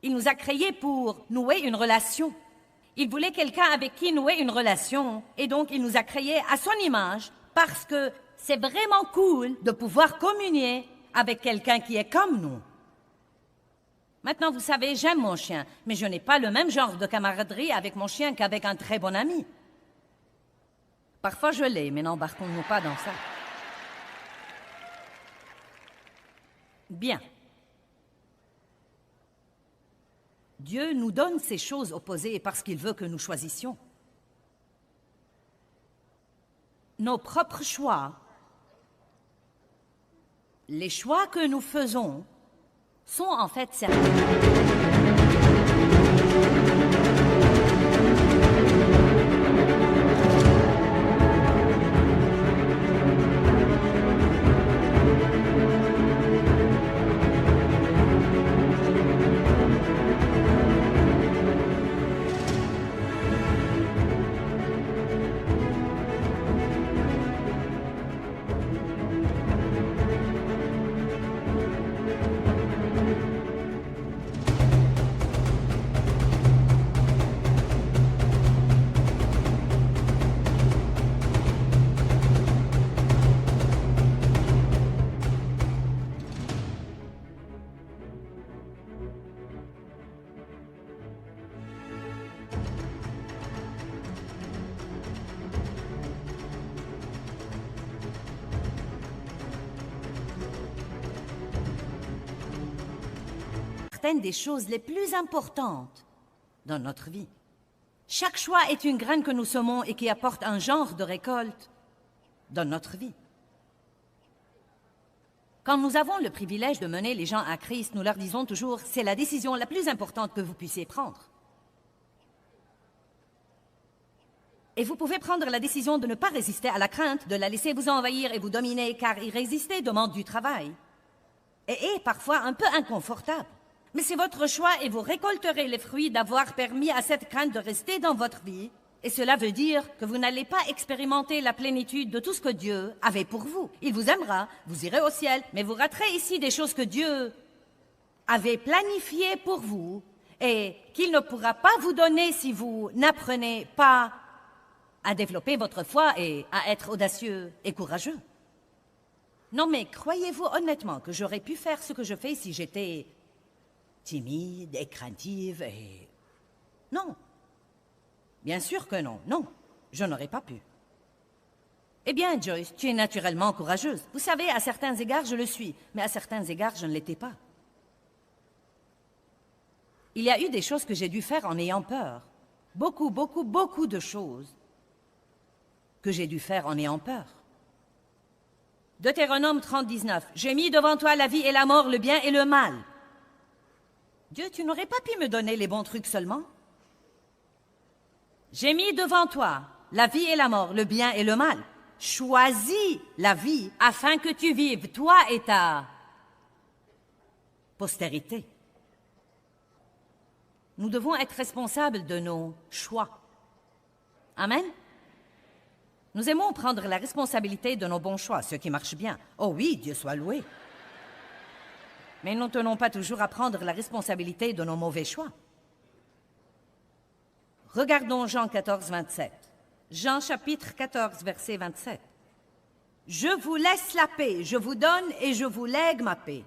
Il nous a créés pour nouer une relation. Il voulait quelqu'un avec qui nouer une relation, et donc il nous a créés à son image, parce que c'est vraiment cool de pouvoir communier avec quelqu'un qui est comme nous. Maintenant, vous savez, j'aime mon chien, mais je n'ai pas le même genre de camaraderie avec mon chien qu'avec un très bon ami. Parfois je l'ai, mais n'embarquons-nous pas dans ça. Bien. Dieu nous donne ces choses opposées parce qu'il veut que nous choisissions. Nos propres choix, les choix que nous faisons, sont en fait certains. Certaines des choses les plus importantes dans notre vie. Chaque choix est une graine que nous semons et qui apporte un genre de récolte dans notre vie. Quand nous avons le privilège de mener les gens à Christ, nous leur disons toujours, c'est la décision la plus importante que vous puissiez prendre. Et vous pouvez prendre la décision de ne pas résister à la crainte, de la laisser vous envahir et vous dominer, car y résister demande du travail et est parfois un peu inconfortable. Mais c'est votre choix et vous récolterez les fruits d'avoir permis à cette crainte de rester dans votre vie. Et cela veut dire que vous n'allez pas expérimenter la plénitude de tout ce que Dieu avait pour vous. Il vous aimera, vous irez au ciel, mais vous raterez ici des choses que Dieu avait planifiées pour vous et qu'il ne pourra pas vous donner si vous n'apprenez pas à développer votre foi et à être audacieux et courageux. Non, mais croyez-vous honnêtement que j'aurais pu faire ce que je fais si j'étais timide et craintive et... Non. Bien sûr que non. Non, je n'aurais pas pu. Eh bien, Joyce, tu es naturellement courageuse. Vous savez, à certains égards, je le suis, mais à certains égards, je ne l'étais pas. Il y a eu des choses que j'ai dû faire en ayant peur. Beaucoup, beaucoup, beaucoup de choses que j'ai dû faire en ayant peur. Deutéronome 30:19. J'ai mis devant toi la vie et la mort, le bien et le mal. Dieu, tu n'aurais pas pu me donner les bons trucs seulement? J'ai mis devant toi la vie et la mort, le bien et le mal. Choisis la vie afin que tu vives, toi et ta postérité. Nous devons être responsables de nos choix. Amen? Nous aimons prendre la responsabilité de nos bons choix, ce qui marche bien. Oh oui, Dieu soit loué. Mais nous ne tenons pas toujours à prendre la responsabilité de nos mauvais choix. Regardons Jean 14, 27. Jean chapitre 14, verset 27. « Je vous laisse la paix, je vous donne et je vous lègue ma paix.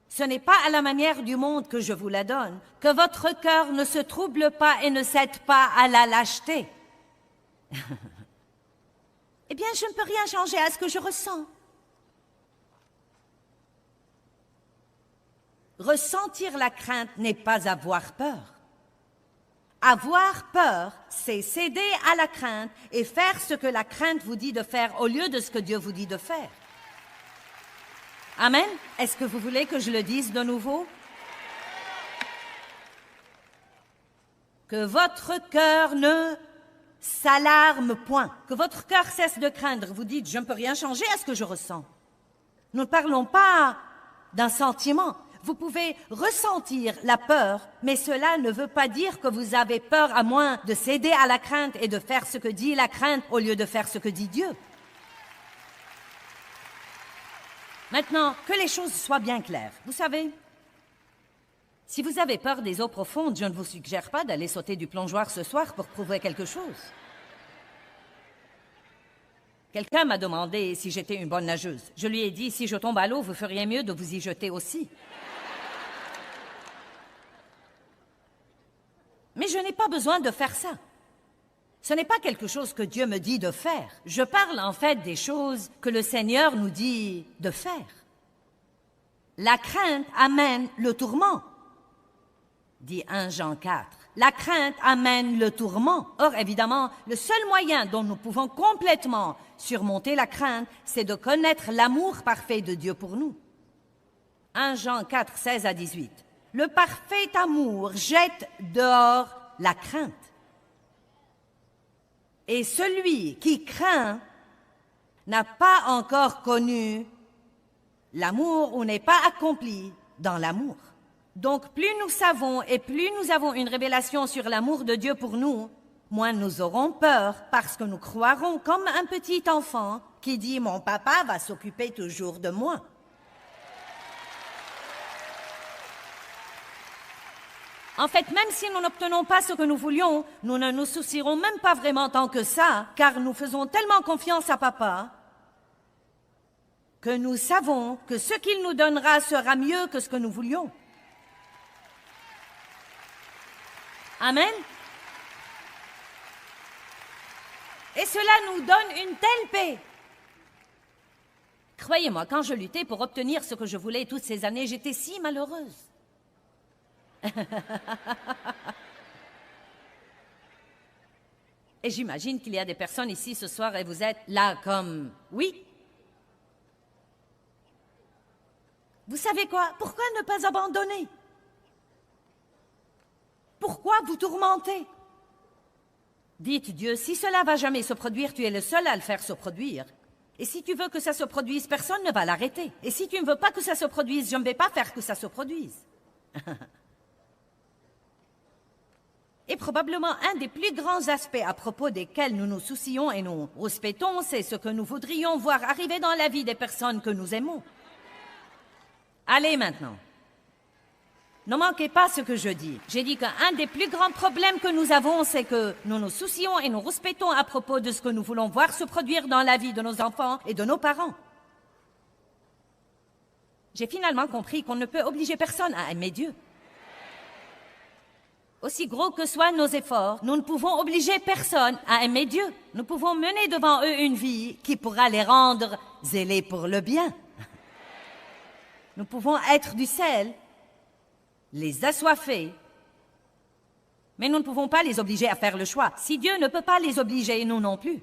Ce n'est pas à la manière du monde que je vous la donne, que votre cœur ne se trouble pas et ne cède pas à la lâcheté. » Eh bien, je ne peux rien changer à ce que je ressens. Ressentir la crainte n'est pas avoir peur. Avoir peur, c'est céder à la crainte et faire ce que la crainte vous dit de faire au lieu de ce que Dieu vous dit de faire. Amen. Est-ce que vous voulez que je le dise de nouveau? Que votre cœur ne s'alarme point. Que votre cœur cesse de craindre. Vous dites, je ne peux rien changer à ce que je ressens. Nous ne parlons pas d'un sentiment. Vous pouvez ressentir la peur, mais cela ne veut pas dire que vous avez peur à moins de céder à la crainte et de faire ce que dit la crainte au lieu de faire ce que dit Dieu. Maintenant, que les choses soient bien claires. Vous savez, si vous avez peur des eaux profondes, je ne vous suggère pas d'aller sauter du plongeoir ce soir pour prouver quelque chose. Quelqu'un m'a demandé si j'étais une bonne nageuse. Je lui ai dit, si je tombe à l'eau, vous feriez mieux de vous y jeter aussi. Mais je n'ai pas besoin de faire ça. Ce n'est pas quelque chose que Dieu me dit de faire. Je parle en fait des choses que le Seigneur nous dit de faire. La crainte amène le tourment, dit 1 Jean 4. La crainte amène le tourment. Or, évidemment, le seul moyen dont nous pouvons complètement surmonter la crainte, c'est de connaître l'amour parfait de Dieu pour nous. 1 Jean 4, 16 à 18. Le parfait amour jette dehors la crainte. Et celui qui craint n'a pas encore connu l'amour ou n'est pas accompli dans l'amour. Donc, plus nous savons et plus nous avons une révélation sur l'amour de Dieu pour nous, moins nous aurons peur parce que nous croirons comme un petit enfant qui dit « Mon papa va s'occuper toujours de moi ». En fait, même si nous n'obtenons pas ce que nous voulions, nous ne nous soucierons même pas vraiment tant que ça, car nous faisons tellement confiance à papa que nous savons que ce qu'il nous donnera sera mieux que ce que nous voulions. Amen. Et cela nous donne une telle paix. Croyez-moi, quand je luttais pour obtenir ce que je voulais toutes ces années, j'étais si malheureuse. Et j'imagine qu'il y a des personnes ici ce soir et vous êtes là comme « Oui ». Vous savez quoi? Pourquoi ne pas abandonner? Pourquoi vous tourmenter? Dites Dieu, si cela va jamais se produire, tu es le seul à le faire se produire. Et si tu veux que ça se produise, personne ne va l'arrêter. Et si tu ne veux pas que ça se produise, je ne vais pas faire que ça se produise. Et probablement un des plus grands aspects à propos desquels nous nous soucions et nous respectons, c'est ce que nous voudrions voir arriver dans la vie des personnes que nous aimons. Allez maintenant. Ne manquez pas ce que je dis. J'ai dit qu'un des plus grands problèmes que nous avons, c'est que nous nous soucions et nous respectons à propos de ce que nous voulons voir se produire dans la vie de nos enfants et de nos parents. J'ai finalement compris qu'on ne peut obliger personne à aimer Dieu. Aussi gros que soient nos efforts, nous ne pouvons obliger personne à aimer Dieu. Nous pouvons mener devant eux une vie qui pourra les rendre zélés pour le bien. Nous pouvons être du sel, les assoiffer, mais nous ne pouvons pas les obliger à faire le choix. Si Dieu ne peut pas les obliger, nous non plus.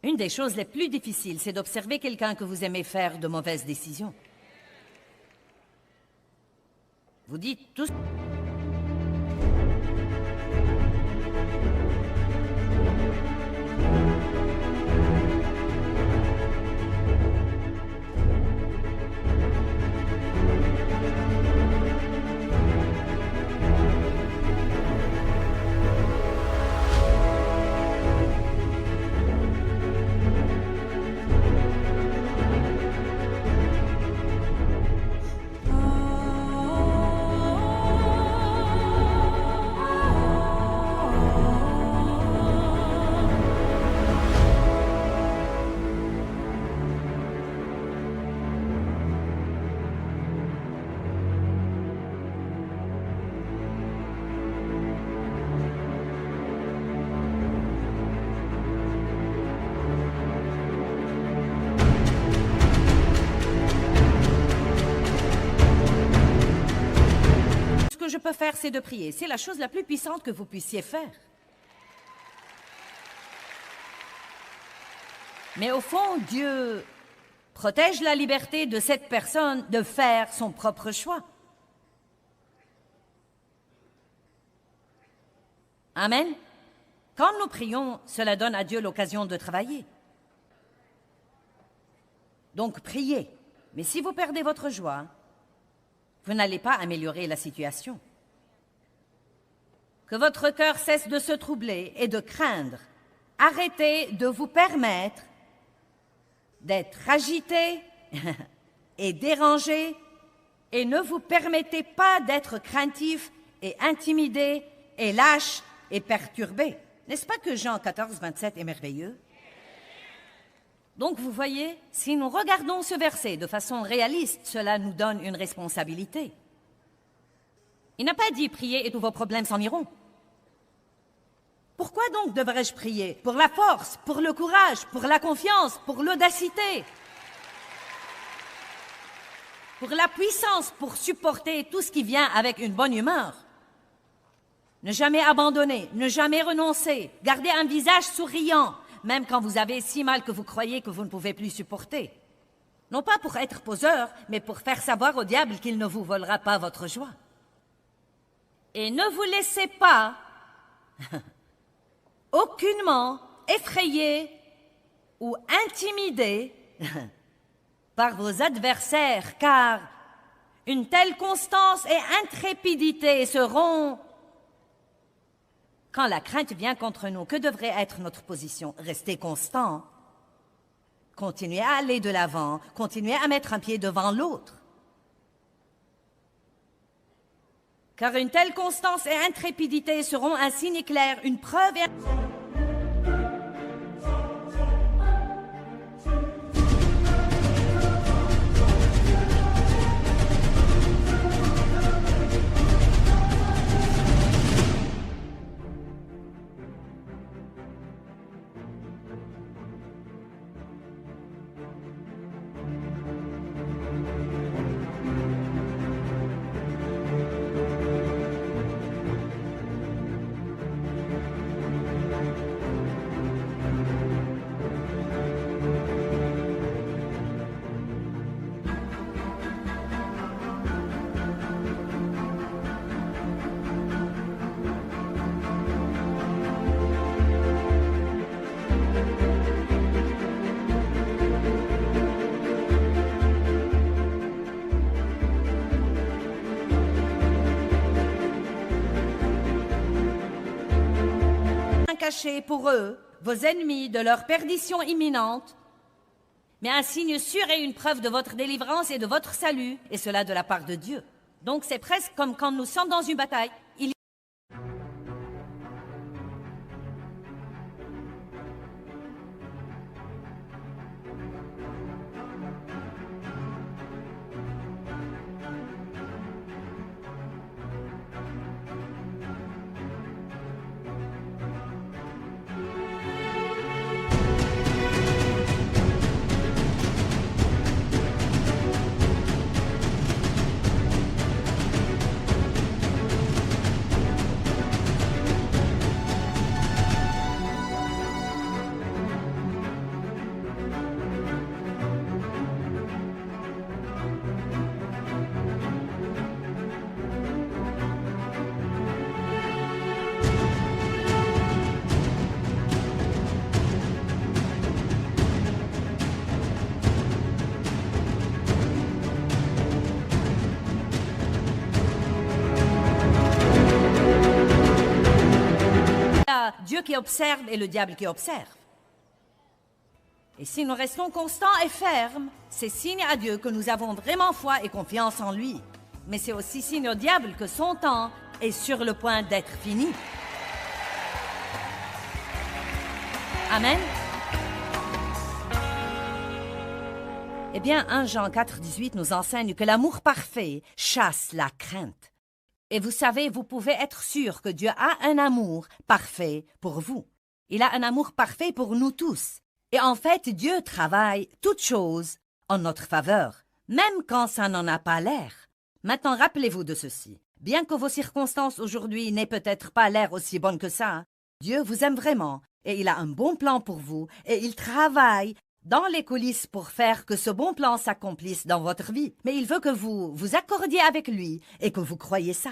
Une des choses les plus difficiles, c'est d'observer quelqu'un que vous aimez faire de mauvaises décisions. Vous dites tous... je peux faire, c'est de prier. C'est la chose la plus puissante que vous puissiez faire. Mais au fond, Dieu protège la liberté de cette personne de faire son propre choix. Amen. Quand nous prions, cela donne à Dieu l'occasion de travailler. Donc priez. Mais si vous perdez votre joie, vous n'allez pas améliorer la situation. Que votre cœur cesse de se troubler et de craindre. Arrêtez de vous permettre d'être agité et dérangé et ne vous permettez pas d'être craintif et intimidé et lâche et perturbé. N'est-ce pas que Jean 14, 27 est merveilleux? Donc vous voyez, si nous regardons ce verset de façon réaliste, cela nous donne une responsabilité. Il n'a pas dit « priez et tous vos problèmes s'en iront ». Pourquoi donc devrais-je prier? Pour la force, pour le courage, pour la confiance, pour l'audacité, pour la puissance, pour supporter tout ce qui vient avec une bonne humeur. Ne jamais abandonner, ne jamais renoncer, garder un visage souriant, même quand vous avez si mal que vous croyez que vous ne pouvez plus supporter. Non pas pour être poseur, mais pour faire savoir au diable qu'il ne vous volera pas votre joie. Et ne vous laissez pas aucunement effrayé ou intimidé par vos adversaires, car une telle constance et intrépidité seront... Quand la crainte vient contre nous, que devrait être notre position? Rester constant, continuer à aller de l'avant, continuer à mettre un pied devant l'autre. Car une telle constance et intrépidité seront un signe clair, une preuve et... Caché pour eux, vos ennemis, de leur perdition imminente, mais un signe sûr et une preuve de votre délivrance et de votre salut, et cela de la part de Dieu. Donc c'est presque comme quand nous sommes dans une bataille. Dieu qui observe et le diable qui observe. Et si nous restons constants et fermes, c'est signe à Dieu que nous avons vraiment foi et confiance en lui. Mais c'est aussi signe au diable que son temps est sur le point d'être fini. Amen. Eh bien, 1 Jean 4, 18 nous enseigne que l'amour parfait chasse la crainte. Et vous savez, vous pouvez être sûr que Dieu a un amour parfait pour vous. Il a un amour parfait pour nous tous. Et en fait, Dieu travaille toutes choses en notre faveur, même quand ça n'en a pas l'air. Maintenant, rappelez-vous de ceci. Bien que vos circonstances aujourd'hui n'aient peut-être pas l'air aussi bonnes que ça, Dieu vous aime vraiment et il a un bon plan pour vous et il travaille dans les coulisses pour faire que ce bon plan s'accomplisse dans votre vie. Mais il veut que vous vous accordiez avec lui et que vous croyiez ça.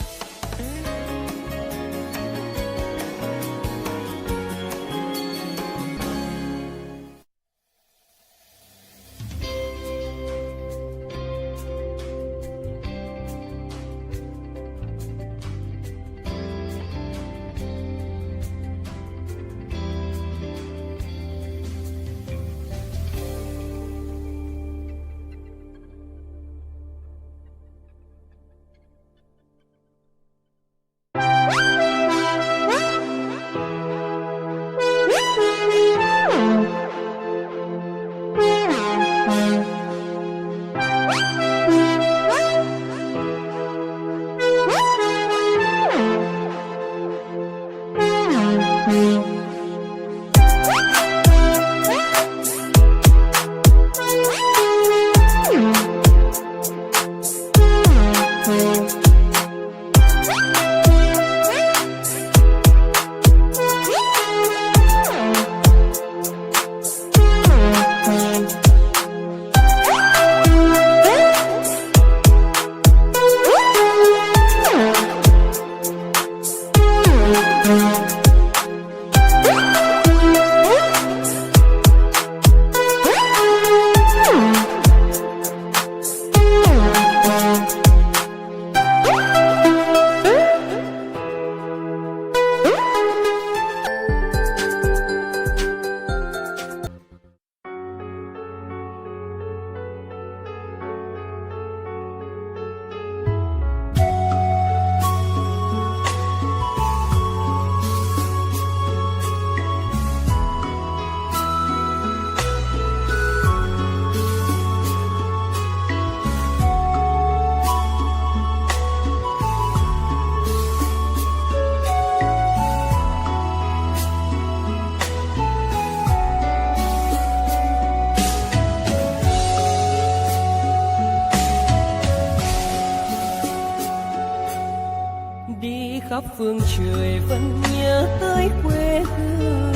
khắp phương trời vẫn nhớ tới quê hương.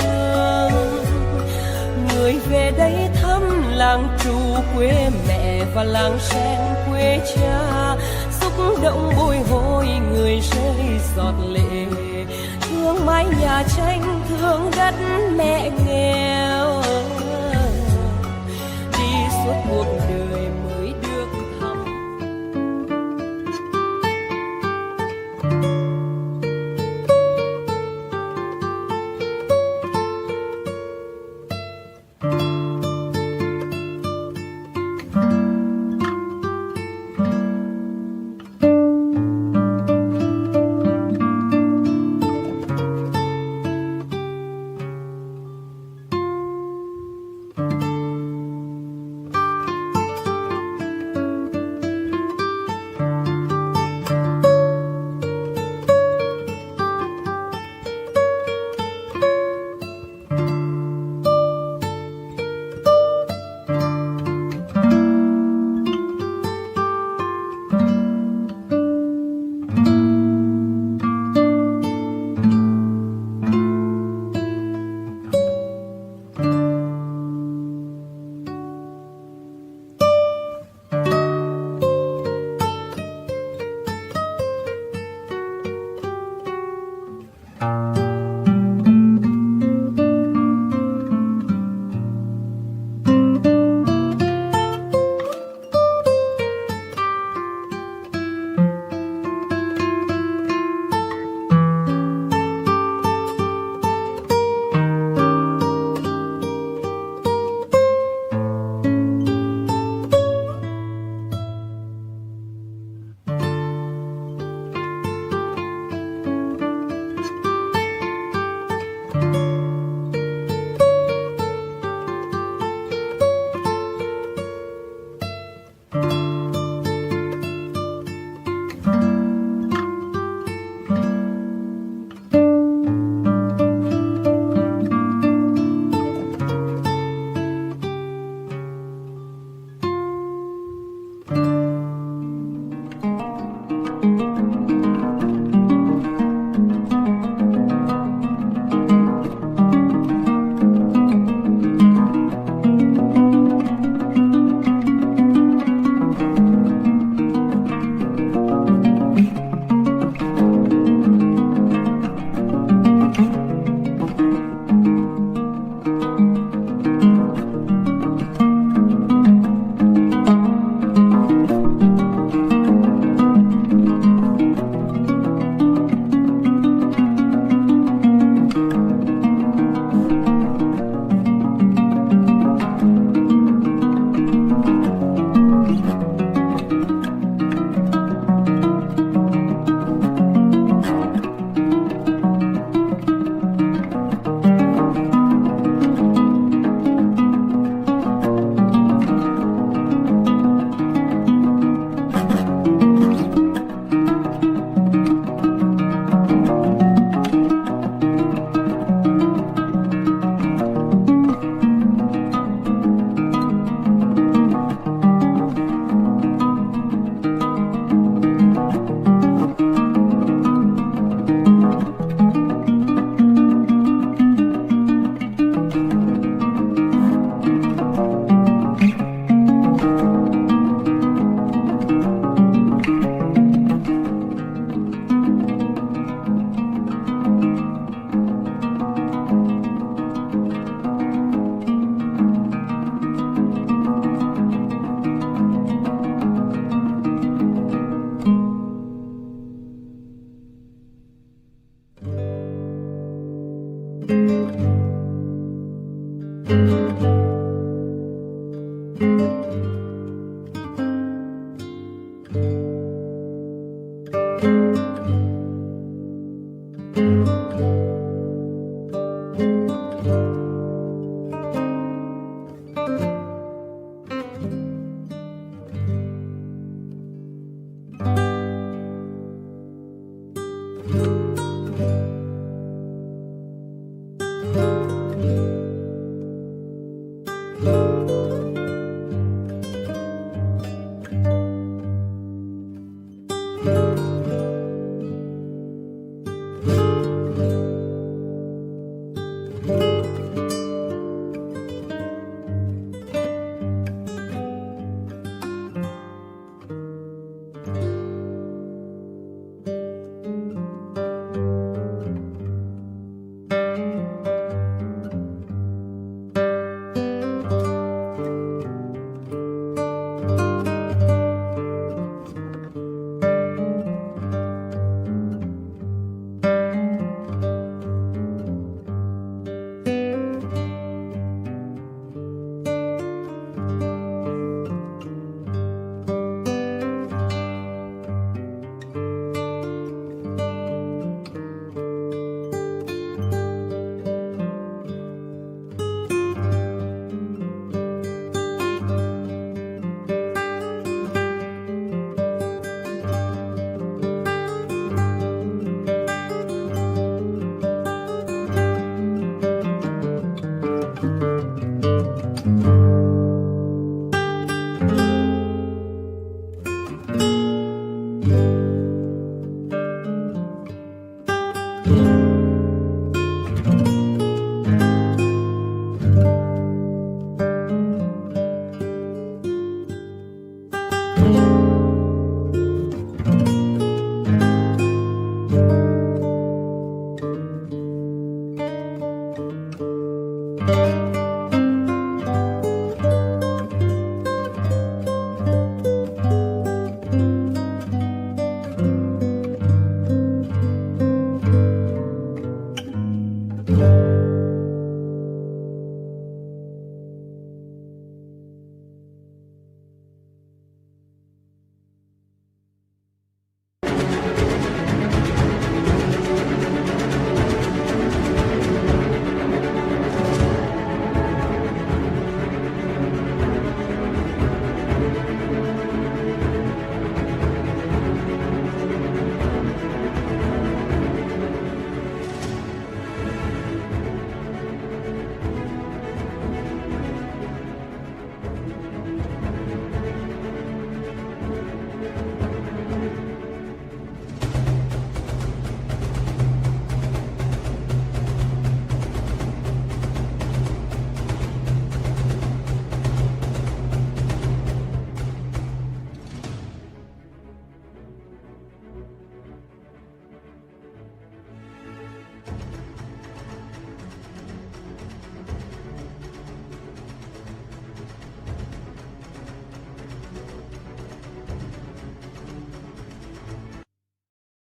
Người về đây thăm làng trù quê mẹ và làng sen quê cha, xúc động bồi hồi người rơi giọt lệ, thương mái nhà tranh thương đất mẹ nghèo. Đi suốt cuộc đời mới được thăm. Thank you.